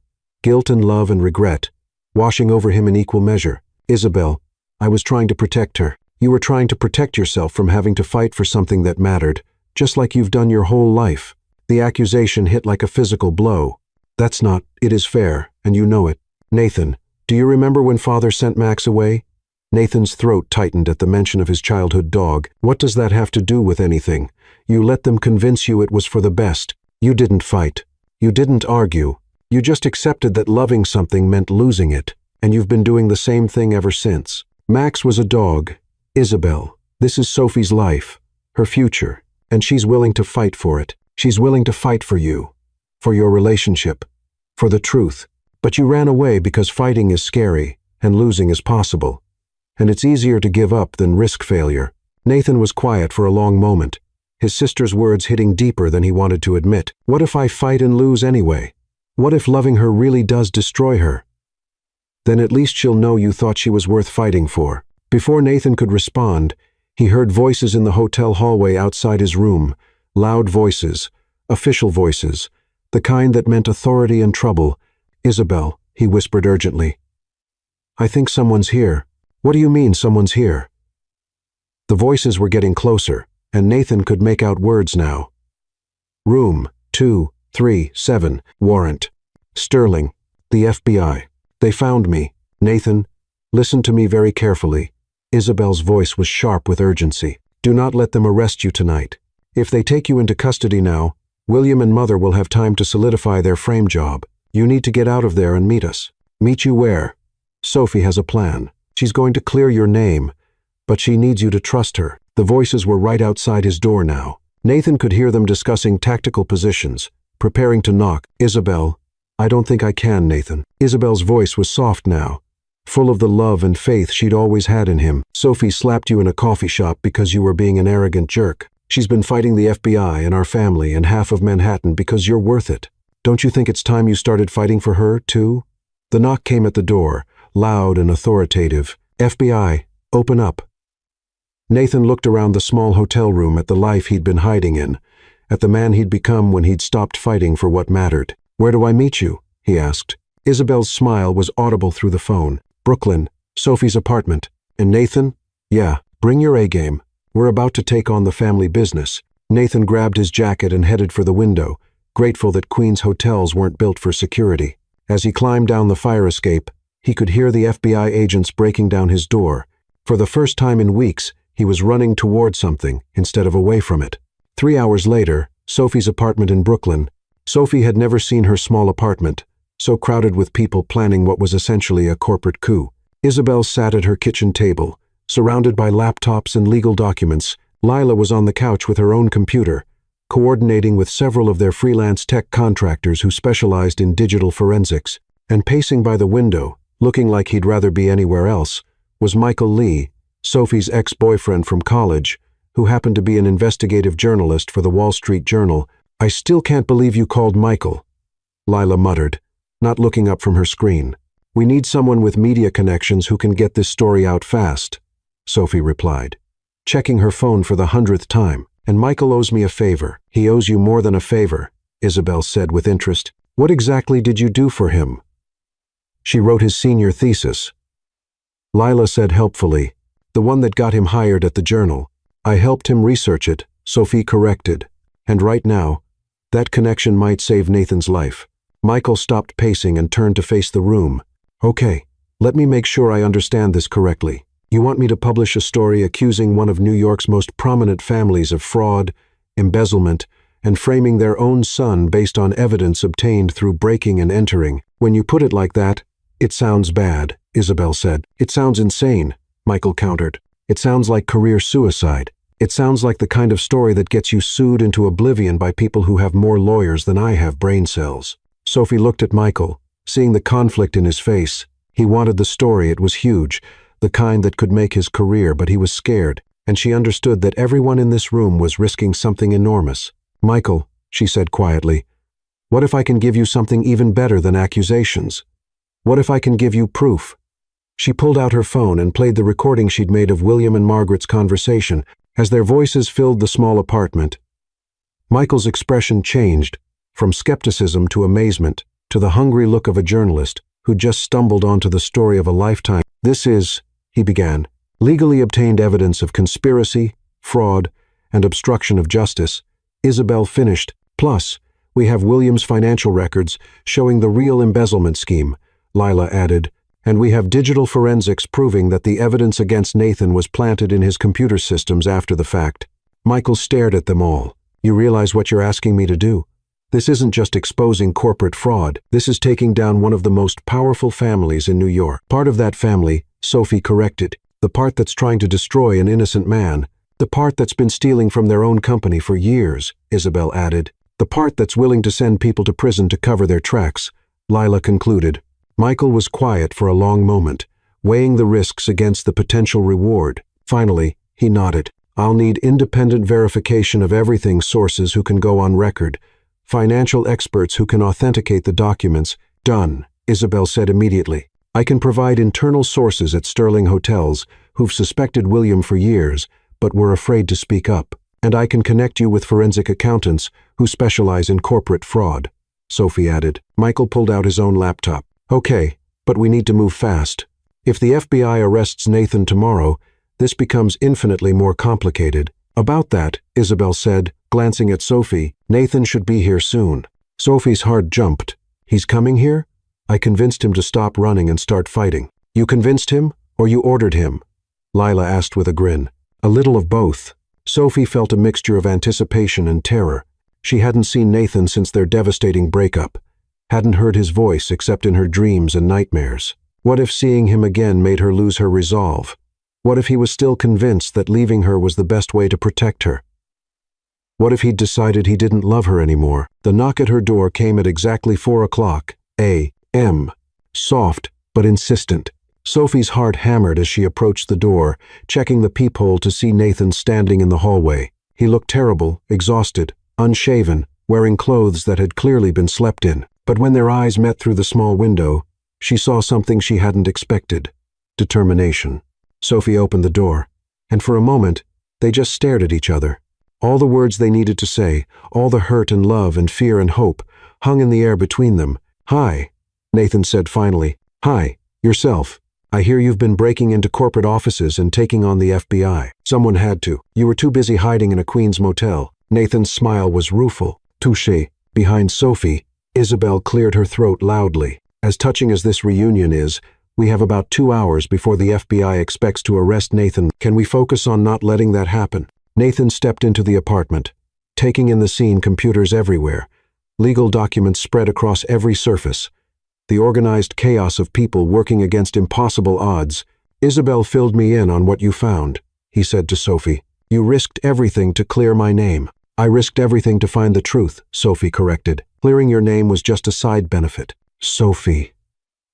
Guilt and love and regret, washing over him in equal measure. Isabel, I was trying to protect her. You were trying to protect yourself from having to fight for something that mattered, just like you've done your whole life. The accusation hit like a physical blow. That's not, it is fair, and you know it. Nathan, do you remember when Father sent Max away? Nathan's throat tightened at the mention of his childhood dog. What does that have to do with anything? You let them convince you it was for the best. You didn't fight. You didn't argue. You just accepted that loving something meant losing it, and you've been doing the same thing ever since. Max was a dog. Isabel, this is Sophie's life, her future, and she's willing to fight for it. She's willing to fight for you, for your relationship, for the truth. But you ran away because fighting is scary and losing is possible. And it's easier to give up than risk failure. Nathan was quiet for a long moment, his sister's words hitting deeper than he wanted to admit. What if I fight and lose anyway? What if loving her really does destroy her? Then at least she'll know you thought she was worth fighting for. Before Nathan could respond, he heard voices in the hotel hallway outside his room, loud voices, official voices, the kind that meant authority and trouble. Isabel, he whispered urgently. I think someone's here. What do you mean someone's here? The voices were getting closer, and Nathan could make out words now. Room 237, warrant. Sterling, the FBI. They found me. Nathan, listen to me very carefully. Isabel's voice was sharp with urgency. Do not let them arrest you tonight. If they take you into custody now, William and Mother will have time to solidify their frame job. You need to get out of there and meet us. Meet you where? Sophie has a plan. She's going to clear your name, but she needs you to trust her. The voices were right outside his door now. Nathan could hear them discussing tactical positions, preparing to knock. Isabel, I don't think I can, Nathan. Isabel's voice was soft now, full of the love and faith she'd always had in him. Sophie slapped you in a coffee shop because you were being an arrogant jerk. She's been fighting the FBI and our family and half of Manhattan because you're worth it. Don't you think it's time you started fighting for her, too? The knock came at the door, loud and authoritative. FBI, open up. Nathan looked around the small hotel room at the life he'd been hiding in, at the man he'd become when he'd stopped fighting for what mattered. Where do I meet you? He asked. Isabel's smile was audible through the phone. Brooklyn, Sophie's apartment. And Nathan? Yeah, bring your A-game. We're about to take on the family business. Nathan grabbed his jacket and headed for the window, grateful that Queens hotels weren't built for security. As he climbed down the fire escape, he could hear the FBI agents breaking down his door. For the first time in weeks, he was running toward something instead of away from it. 3 hours later, Sophie's apartment in Brooklyn. Sophie had never seen her small apartment, so crowded with people planning what was essentially a corporate coup. Isabel sat at her kitchen table, surrounded by laptops and legal documents. Lila was on the couch with her own computer, coordinating with several of their freelance tech contractors who specialized in digital forensics. And pacing by the window, looking like he'd rather be anywhere else, was Michael Lee, Sophie's ex-boyfriend from college, who happened to be an investigative journalist for the Wall Street Journal. I still can't believe you called Michael, Lila muttered, not looking up from her screen. We need someone with media connections who can get this story out fast, Sophie replied, checking her phone for the 100th time. And Michael owes me a favor. He owes you more than a favor, Isabel said with interest. What exactly did you do for him? She wrote his senior thesis. Lila said helpfully, the one that got him hired at the Journal. I helped him research it, Sophie corrected. And right now, that connection might save Nathan's life. Michael stopped pacing and turned to face the room. Okay, let me make sure I understand this correctly. You want me to publish a story accusing one of New York's most prominent families of fraud, embezzlement, and framing their own son based on evidence obtained through breaking and entering. When you put it like that, it sounds bad, Isabel said. It sounds insane, Michael countered. It sounds like career suicide. It sounds like the kind of story that gets you sued into oblivion by people who have more lawyers than I have brain cells. Sophie looked at Michael, seeing the conflict in his face. He wanted the story, it was huge, the kind that could make his career, but he was scared, and she understood that everyone in this room was risking something enormous. Michael, she said quietly, what if I can give you something even better than accusations? What if I can give you proof? She pulled out her phone and played the recording she'd made of William and Margaret's conversation as their voices filled the small apartment. Michael's expression changed, from skepticism to amazement, to the hungry look of a journalist who just stumbled onto the story of a lifetime. This is, he began, legally obtained evidence of conspiracy, fraud, and obstruction of justice. Isabel finished. Plus, we have William's financial records showing the real embezzlement scheme, Lila added, and we have digital forensics proving that the evidence against Nathan was planted in his computer systems after the fact. Michael stared at them all. You realize what you're asking me to do? This isn't just exposing corporate fraud. This is taking down one of the most powerful families in New York. Part of that family, Sophie corrected, the part that's trying to destroy an innocent man, the part that's been stealing from their own company for years, Isabel added, the part that's willing to send people to prison to cover their tracks, Lila concluded. Michael was quiet for a long moment, weighing the risks against the potential reward. Finally, he nodded. I'll need independent verification of everything, sources who can go on record, financial experts who can authenticate the documents. Done, Isabel said immediately. I can provide internal sources at Sterling Hotels who've suspected William for years, but were afraid to speak up. And I can connect you with forensic accountants who specialize in corporate fraud, Sophie added. Michael pulled out his own laptop. Okay, but we need to move fast. If the FBI arrests Nathan tomorrow, this becomes infinitely more complicated. About that, Isabel said, glancing at Sophie, Nathan should be here soon. Sophie's heart jumped. He's coming here? I convinced him to stop running and start fighting. You convinced him, or you ordered him? Lila asked with a grin. A little of both. Sophie felt a mixture of anticipation and terror. She hadn't seen Nathan since their devastating breakup. Hadn't heard his voice except in her dreams and nightmares. What if seeing him again made her lose her resolve? What if he was still convinced that leaving her was the best way to protect her? What if he'd decided he didn't love her anymore? The knock at her door came at exactly 4 o'clock a.m. Soft, but insistent. Sophie's heart hammered as she approached the door, checking the peephole to see Nathan standing in the hallway. He looked terrible, exhausted, unshaven, wearing clothes that had clearly been slept in. But when their eyes met through the small window, she saw something she hadn't expected. Determination. Sophie opened the door, and for a moment, they just stared at each other. All the words they needed to say, all the hurt and love and fear and hope, hung in the air between them. Hi, Nathan said finally. Hi, yourself. I hear you've been breaking into corporate offices and taking on the FBI. Someone had to. You were too busy hiding in a Queens motel. Nathan's smile was rueful. Touché. Behind Sophie, Isabel cleared her throat loudly. As touching as this reunion is, we have about 2 hours before the FBI expects to arrest Nathan. Can we focus on not letting that happen? Nathan stepped into the apartment, taking in the scene, computers everywhere, legal documents spread across every surface, the organized chaos of people working against impossible odds. Isabel filled me in on what you found, he said to Sophie. You risked everything to clear my name. I risked everything to find the truth, Sophie corrected. Clearing your name was just a side benefit. Sophie.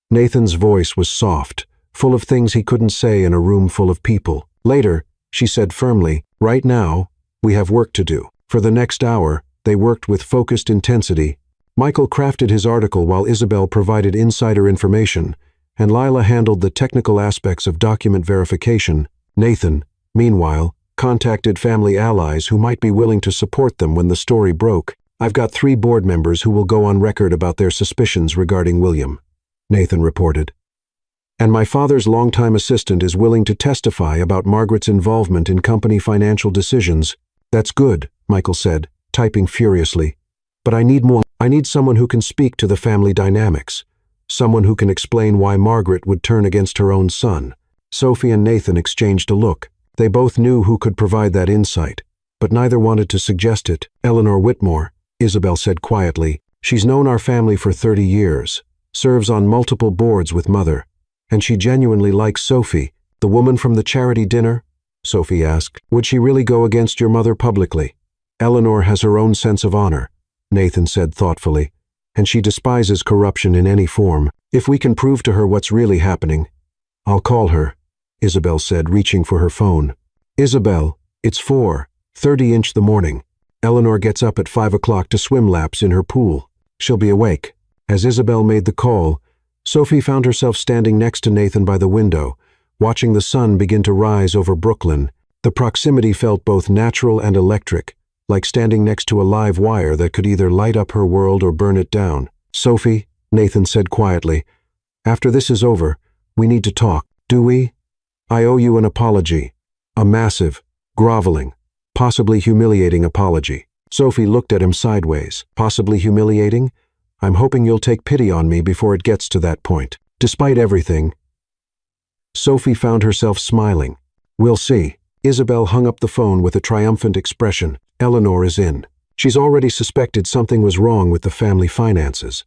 Nathan's voice was soft, full of things he couldn't say in a room full of people. Later, she said firmly, right now, we have work to do. For the next hour, they worked with focused intensity. Michael crafted his article while Isabel provided insider information, and Lila handled the technical aspects of document verification. Nathan, meanwhile, contacted family allies who might be willing to support them when the story broke. I've got 3 board members who will go on record about their suspicions regarding William, Nathan reported. And my father's longtime assistant is willing to testify about Margaret's involvement in company financial decisions. That's good, Michael said, typing furiously. But I need more. I need someone who can speak to the family dynamics. Someone who can explain why Margaret would turn against her own son. Sophie and Nathan exchanged a look. They both knew who could provide that insight. but neither wanted to suggest it. Eleanor Whitmore, Isabel said quietly. She's known our family for 30 years, serves on multiple boards with Mother, and she genuinely likes Sophie, the woman from the charity dinner? Sophie asked. Would she really go against your mother publicly? Eleanor has her own sense of honor, Nathan said thoughtfully, and she despises corruption in any form. If we can prove to her what's really happening, I'll call her, Isabel said, reaching for her phone. Isabel, it's 4:30 the morning. Eleanor gets up at 5 o'clock to swim laps in her pool. She'll be awake. As Isabel made the call, Sophie found herself standing next to Nathan by the window, watching the sun begin to rise over Brooklyn. The proximity felt both natural and electric, like standing next to a live wire that could either light up her world or burn it down. Sophie, Nathan said quietly, after this is over, we need to talk. Do we? I owe you an apology. A massive, groveling, possibly humiliating apology. Sophie looked at him sideways. Possibly humiliating? I'm hoping you'll take pity on me before it gets to that point. Despite everything, Sophie found herself smiling. We'll see. Isabel hung up the phone with a triumphant expression. Eleanor is in. She's already suspected something was wrong with the family finances.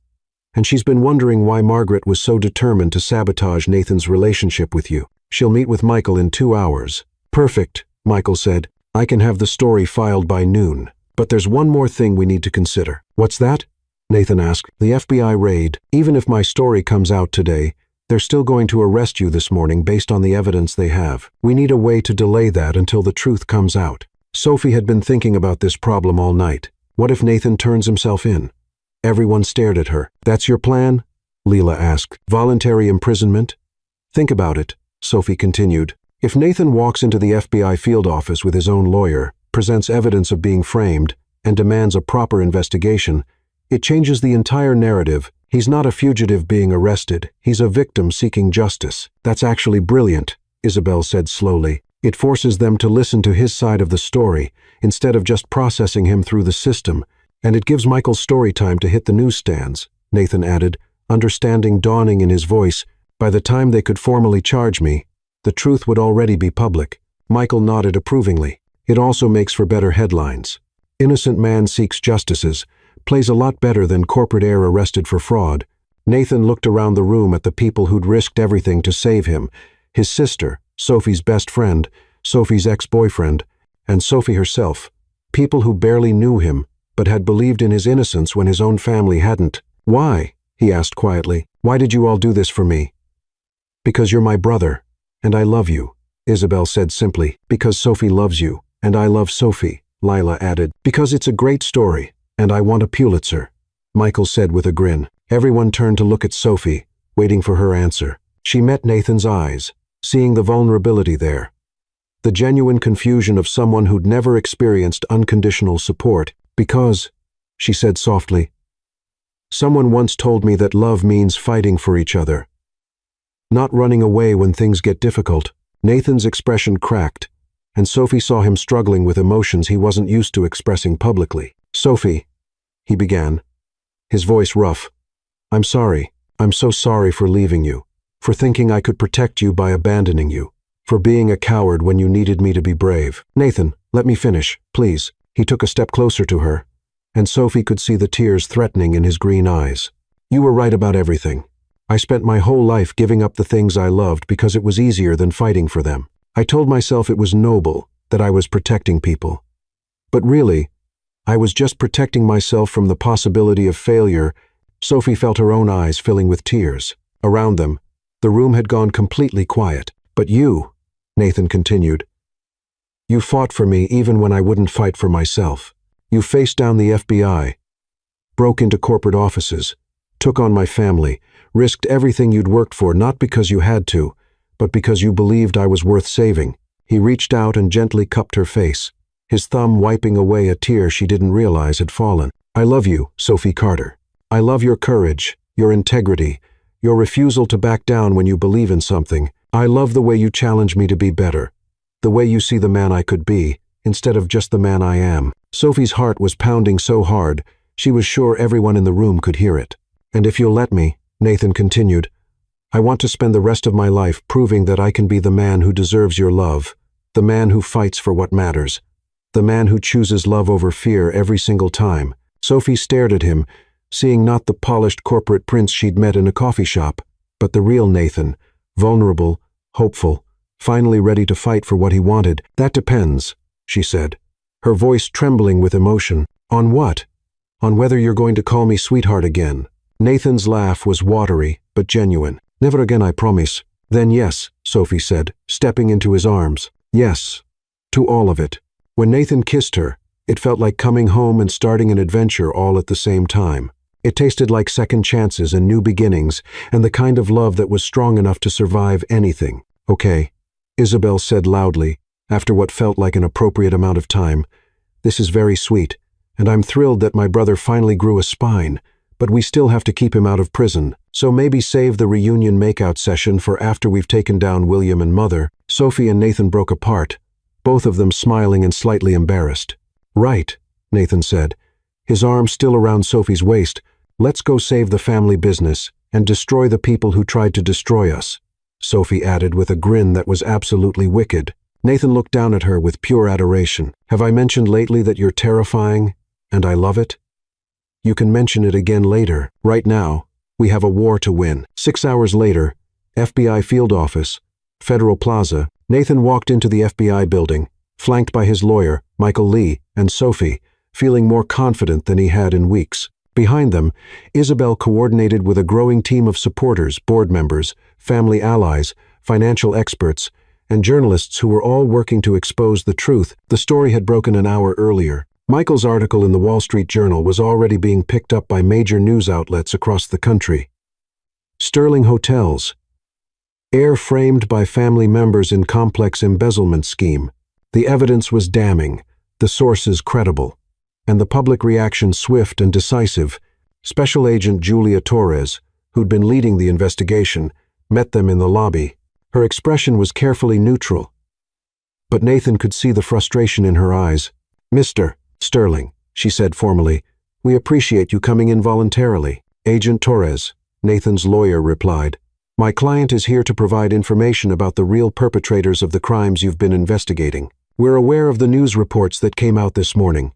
And she's been wondering why Margaret was so determined to sabotage Nathan's relationship with you. She'll meet with Michael in 2 hours. Perfect, Michael said. I can have the story filed by noon. But there's one more thing we need to consider. What's that? Nathan asked. The FBI raid. Even if my story comes out today, they're still going to arrest you this morning based on the evidence they have. We need a way to delay that until the truth comes out. Sophie had been thinking about this problem all night. What if Nathan turns himself in? Everyone stared at her. That's your plan? Leela asked. Voluntary imprisonment? Think about it, Sophie continued. If Nathan walks into the FBI field office with his own lawyer, presents evidence of being framed, and demands a proper investigation, it changes the entire narrative. He's not a fugitive being arrested. He's a victim seeking justice. That's actually brilliant, Isabel said slowly. It forces them to listen to his side of the story, instead of just processing him through the system. And it gives Michael story time to hit the newsstands, Nathan added, understanding dawning in his voice. By the time they could formally charge me, the truth would already be public. Michael nodded approvingly. It also makes for better headlines. Innocent man seeks justices plays a lot better than corporate heir arrested for fraud. Nathan looked around the room at the people who'd risked everything to save him. His sister, Sophie's best friend, Sophie's ex-boyfriend, and Sophie herself. People who barely knew him, but had believed in his innocence when his own family hadn't. Why? He asked quietly. Why did you all do this for me? Because you're my brother, and I love you, Isabel said simply. Because Sophie loves you, and I love Sophie, Lila added. Because it's a great story, and I want a Pulitzer, Michael said with a grin. Everyone turned to look at Sophie, waiting for her answer. She met Nathan's eyes, seeing the vulnerability there. The genuine confusion of someone who'd never experienced unconditional support. Because, she said softly, someone once told me that love means fighting for each other, not running away when things get difficult. Nathan's expression cracked, and Sophie saw him struggling with emotions he wasn't used to expressing publicly. Sophie, he began, his voice rough. I'm sorry. I'm so sorry for leaving you, for thinking I could protect you by abandoning you, for being a coward when you needed me to be brave. Nathan, let me finish, please. He took a step closer to her, and Sophie could see the tears threatening in his green eyes. You were right about everything. I spent my whole life giving up the things I loved because it was easier than fighting for them. I told myself it was noble, that I was protecting people. But really, I was just protecting myself from the possibility of failure. Sophie felt her own eyes filling with tears. Around them, the room had gone completely quiet. But you, Nathan continued, you fought for me even when I wouldn't fight for myself. You faced down the FBI, broke into corporate offices, took on my family, risked everything you'd worked for not because you had to, but because you believed I was worth saving. He reached out and gently cupped her face, his thumb wiping away a tear she didn't realize had fallen. I love you, Sophie Carter. I love your courage, your integrity, your refusal to back down when you believe in something. I love the way you challenge me to be better, the way you see the man I could be, instead of just the man I am. Sophie's heart was pounding so hard, she was sure everyone in the room could hear it. And if you'll let me, Nathan continued, I want to spend the rest of my life proving that I can be the man who deserves your love, the man who fights for what matters. The man who chooses love over fear every single time. Sophie stared at him, seeing not the polished corporate prince she'd met in a coffee shop, but the real Nathan, vulnerable, hopeful, finally ready to fight for what he wanted. "That depends," she said, her voice trembling with emotion. "On what? On whether you're going to call me sweetheart again." Nathan's laugh was watery, but genuine. "Never again, I promise." "Then yes," Sophie said, stepping into his arms. "Yes, to all of it." When Nathan kissed her, it felt like coming home and starting an adventure all at the same time. It tasted like second chances and new beginnings, and the kind of love that was strong enough to survive anything. "Okay," Isabel said loudly, after what felt like an appropriate amount of time. "This is very sweet, and I'm thrilled that my brother finally grew a spine, but we still have to keep him out of prison, so maybe save the reunion makeout session for after we've taken down William and Mother." Sophie and Nathan broke apart, both of them smiling and slightly embarrassed. "Right," Nathan said, his arm still around Sophie's waist. "Let's go save the family business and destroy the people who tried to destroy us," Sophie added with a grin that was absolutely wicked. Nathan looked down at her with pure adoration. "Have I mentioned lately that you're terrifying, and I love it? You can mention it again later. Right now, we have a war to win." 6 hours later, FBI field office, Federal Plaza. Nathan walked into the FBI building, flanked by his lawyer, Michael Lee, and Sophie, feeling more confident than he had in weeks. Behind them, Isabel coordinated with a growing team of supporters, board members, family allies, financial experts, and journalists who were all working to expose the truth. The story had broken an hour earlier. Michael's article in the Wall Street Journal was already being picked up by major news outlets across the country. Sterling Hotels. Heir framed by family members in complex embezzlement scheme. The evidence was damning, the sources credible, and the public reaction swift and decisive. Special Agent Julia Torres, who'd been leading the investigation, met them in the lobby. Her expression was carefully neutral, but Nathan could see the frustration in her eyes. "Mr. Sterling," she said formally, "we appreciate you coming in voluntarily." "Agent Torres," Nathan's lawyer replied, "my client is here to provide information about the real perpetrators of the crimes you've been investigating. We're aware of the news reports that came out this morning,"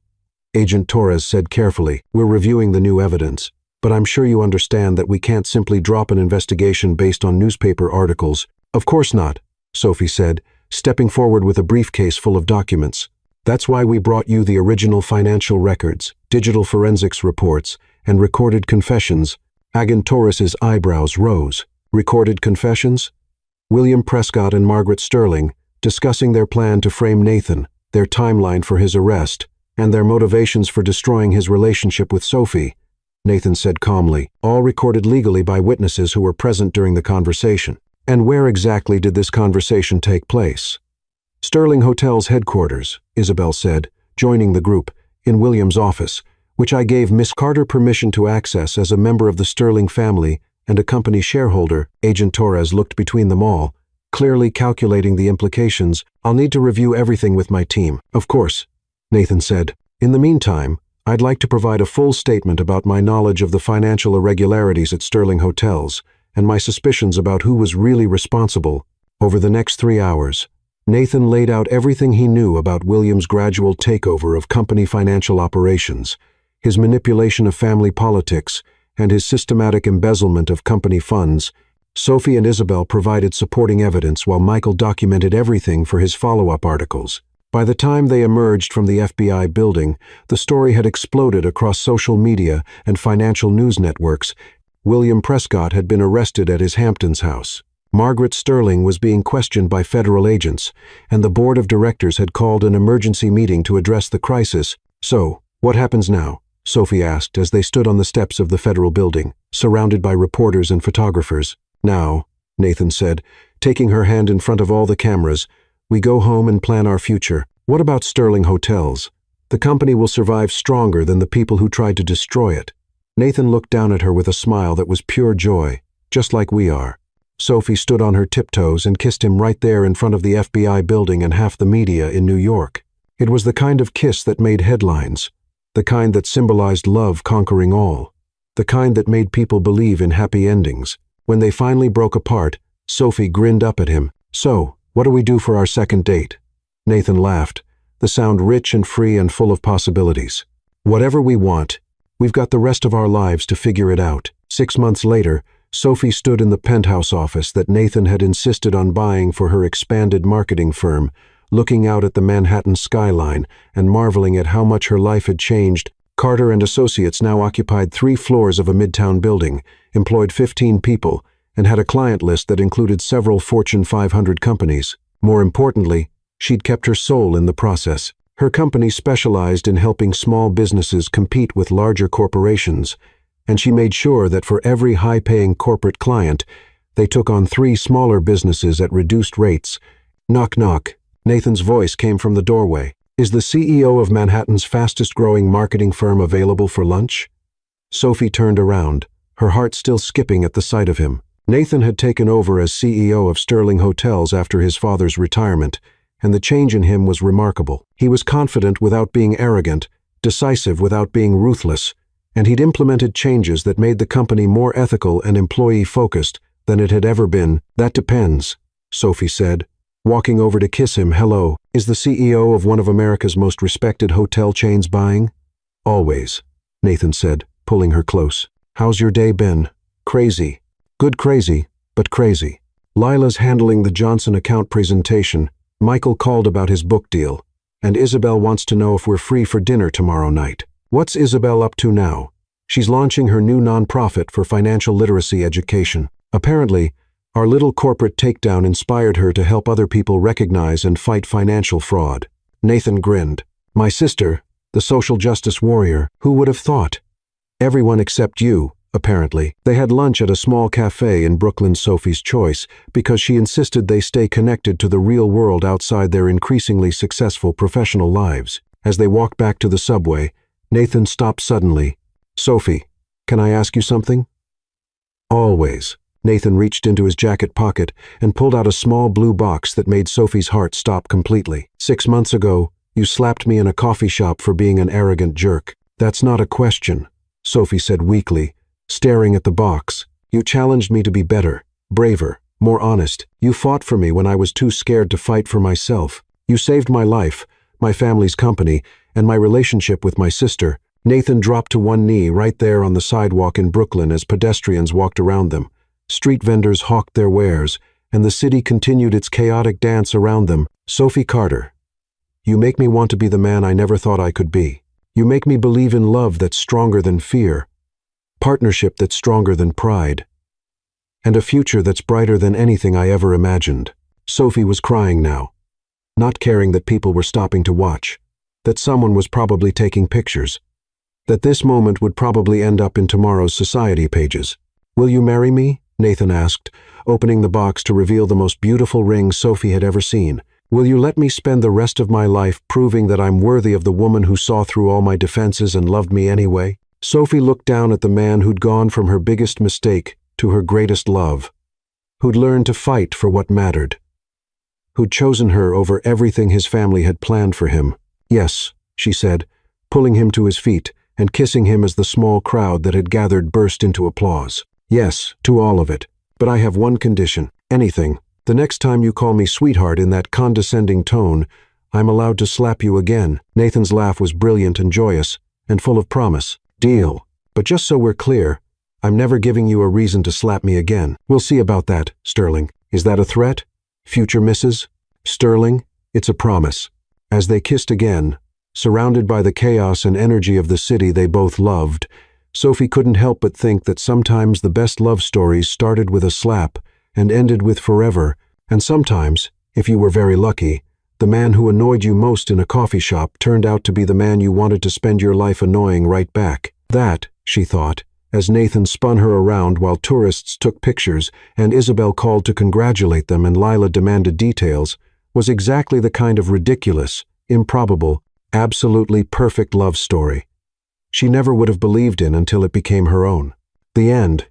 Agent Torres said carefully. "We're reviewing the new evidence, but I'm sure you understand that we can't simply drop an investigation based on newspaper articles." "Of course not," Sophie said, stepping forward with a briefcase full of documents. "That's why we brought you the original financial records, digital forensics reports, and recorded confessions." Agent Torres's eyebrows rose. "Recorded confessions?" William Prescott and Margaret Sterling, discussing their plan to frame Nathan, their timeline for his arrest, and their motivations for destroying his relationship with Sophie, Nathan said calmly, "all recorded legally by witnesses who were present during the conversation." "And where exactly did this conversation take place?" "Sterling Hotel's headquarters," Isabel said, joining the group, "in William's office, which I gave Miss Carter permission to access as a member of the Sterling family and a company shareholder." Agent Torres looked between them all, clearly calculating the implications. "I'll need to review everything with my team." "Of course," Nathan said. "In the meantime, I'd like to provide a full statement about my knowledge of the financial irregularities at Sterling Hotels and my suspicions about who was really responsible." Over the next 3 hours, Nathan laid out everything he knew about William's gradual takeover of company financial operations, his manipulation of family politics, and his systematic embezzlement of company funds. Sophie and Isabel provided supporting evidence while Michael documented everything for his follow-up articles. By the time they emerged from the FBI building, the story had exploded across social media and financial news networks. William Prescott had been arrested at his Hamptons house. Margaret Sterling was being questioned by federal agents, and the board of directors had called an emergency meeting to address the crisis. "So, what happens now?" Sophie asked as they stood on the steps of the federal building, surrounded by reporters and photographers. "Now," Nathan said, taking her hand in front of all the cameras, "we go home and plan our future. What about Sterling Hotels? The company will survive stronger than the people who tried to destroy it." Nathan looked down at her with a smile that was pure joy, "just like we are." Sophie stood on her tiptoes and kissed him right there in front of the FBI building and half the media in New York. It was the kind of kiss that made headlines, the kind that symbolized love conquering all, the kind that made people believe in happy endings. When they finally broke apart, Sophie grinned up at him. "So, what do we do for our second date?" Nathan laughed, the sound rich and free and full of possibilities. Whatever we want, we've got the rest of our lives to figure it out. 6 months later, Sophie stood in the penthouse office that Nathan had insisted on buying for her expanded marketing firm, looking out at the Manhattan skyline and marveling at how much her life had changed. Carter and Associates now occupied 3 floors of a midtown building, employed 15 people, and had a client list that included several Fortune 500 companies. More importantly, she'd kept her soul in the process. Her company specialized in helping small businesses compete with larger corporations, and she made sure that for every high-paying corporate client, they took on 3 smaller businesses at reduced rates. Knock, knock. Nathan's voice came from the doorway. Is the CEO of Manhattan's fastest-growing marketing firm available for lunch? Sophie turned around, her heart still skipping at the sight of him. Nathan had taken over as CEO of Sterling Hotels after his father's retirement, and the change in him was remarkable. He was confident without being arrogant, decisive without being ruthless, and he'd implemented changes that made the company more ethical and employee-focused than it had ever been. That depends, Sophie said, walking over to kiss him. Hello, is the CEO of one of America's most respected hotel chains buying? Always, Nathan said, pulling her close. How's your day been? Crazy. Good crazy, but crazy. Lila's handling the Johnson account presentation. Michael called about his book deal, and Isabel wants to know if we're free for dinner tomorrow night. What's Isabel up to now? She's launching her new nonprofit for financial literacy education. Apparently, our little corporate takedown inspired her to help other people recognize and fight financial fraud. Nathan grinned. My sister, the social justice warrior, who would have thought? Everyone except you, apparently. They had lunch at a small cafe in Brooklyn, Sophie's choice, because she insisted they stay connected to the real world outside their increasingly successful professional lives. As they walked back to the subway, Nathan stopped suddenly. Sophie, can I ask you something? Always. Nathan reached into his jacket pocket and pulled out a small blue box that made Sophie's heart stop completely. 6 months ago, you slapped me in a coffee shop for being an arrogant jerk. That's not a question, Sophie said weakly, staring at the box. You challenged me to be better, braver, more honest. You fought for me when I was too scared to fight for myself. You saved my life, my family's company, and my relationship with my sister. Nathan dropped to one knee right there on the sidewalk in Brooklyn as pedestrians walked around them. Street vendors hawked their wares, and the city continued its chaotic dance around them. Sophie Carter, you make me want to be the man I never thought I could be. You make me believe in love that's stronger than fear, partnership that's stronger than pride, and a future that's brighter than anything I ever imagined. Sophie was crying now, not caring that people were stopping to watch, that someone was probably taking pictures, that this moment would probably end up in tomorrow's society pages. Will you marry me? Nathan asked, opening the box to reveal the most beautiful ring Sophie had ever seen. Will you let me spend the rest of my life proving that I'm worthy of the woman who saw through all my defenses and loved me anyway? Sophie looked down at the man who'd gone from her biggest mistake to her greatest love, who'd learned to fight for what mattered, who'd chosen her over everything his family had planned for him. Yes, she said, pulling him to his feet and kissing him as the small crowd that had gathered burst into applause. Yes, to all of it. But I have one condition. Anything. The next time you call me sweetheart in that condescending tone, I'm allowed to slap you again. Nathan's laugh was brilliant and joyous, and full of promise. Deal. But just so we're clear, I'm never giving you a reason to slap me again. We'll see about that, Sterling. Is that a threat? Future misses? Sterling, it's a promise. As they kissed again, surrounded by the chaos and energy of the city they both loved, Sophie couldn't help but think that sometimes the best love stories started with a slap and ended with forever, and sometimes, if you were very lucky, the man who annoyed you most in a coffee shop turned out to be the man you wanted to spend your life annoying right back. That, she thought, as Nathan spun her around while tourists took pictures and Isabel called to congratulate them and Lila demanded details, was exactly the kind of ridiculous, improbable, absolutely perfect love story she never would have believed in until it became her own. The end,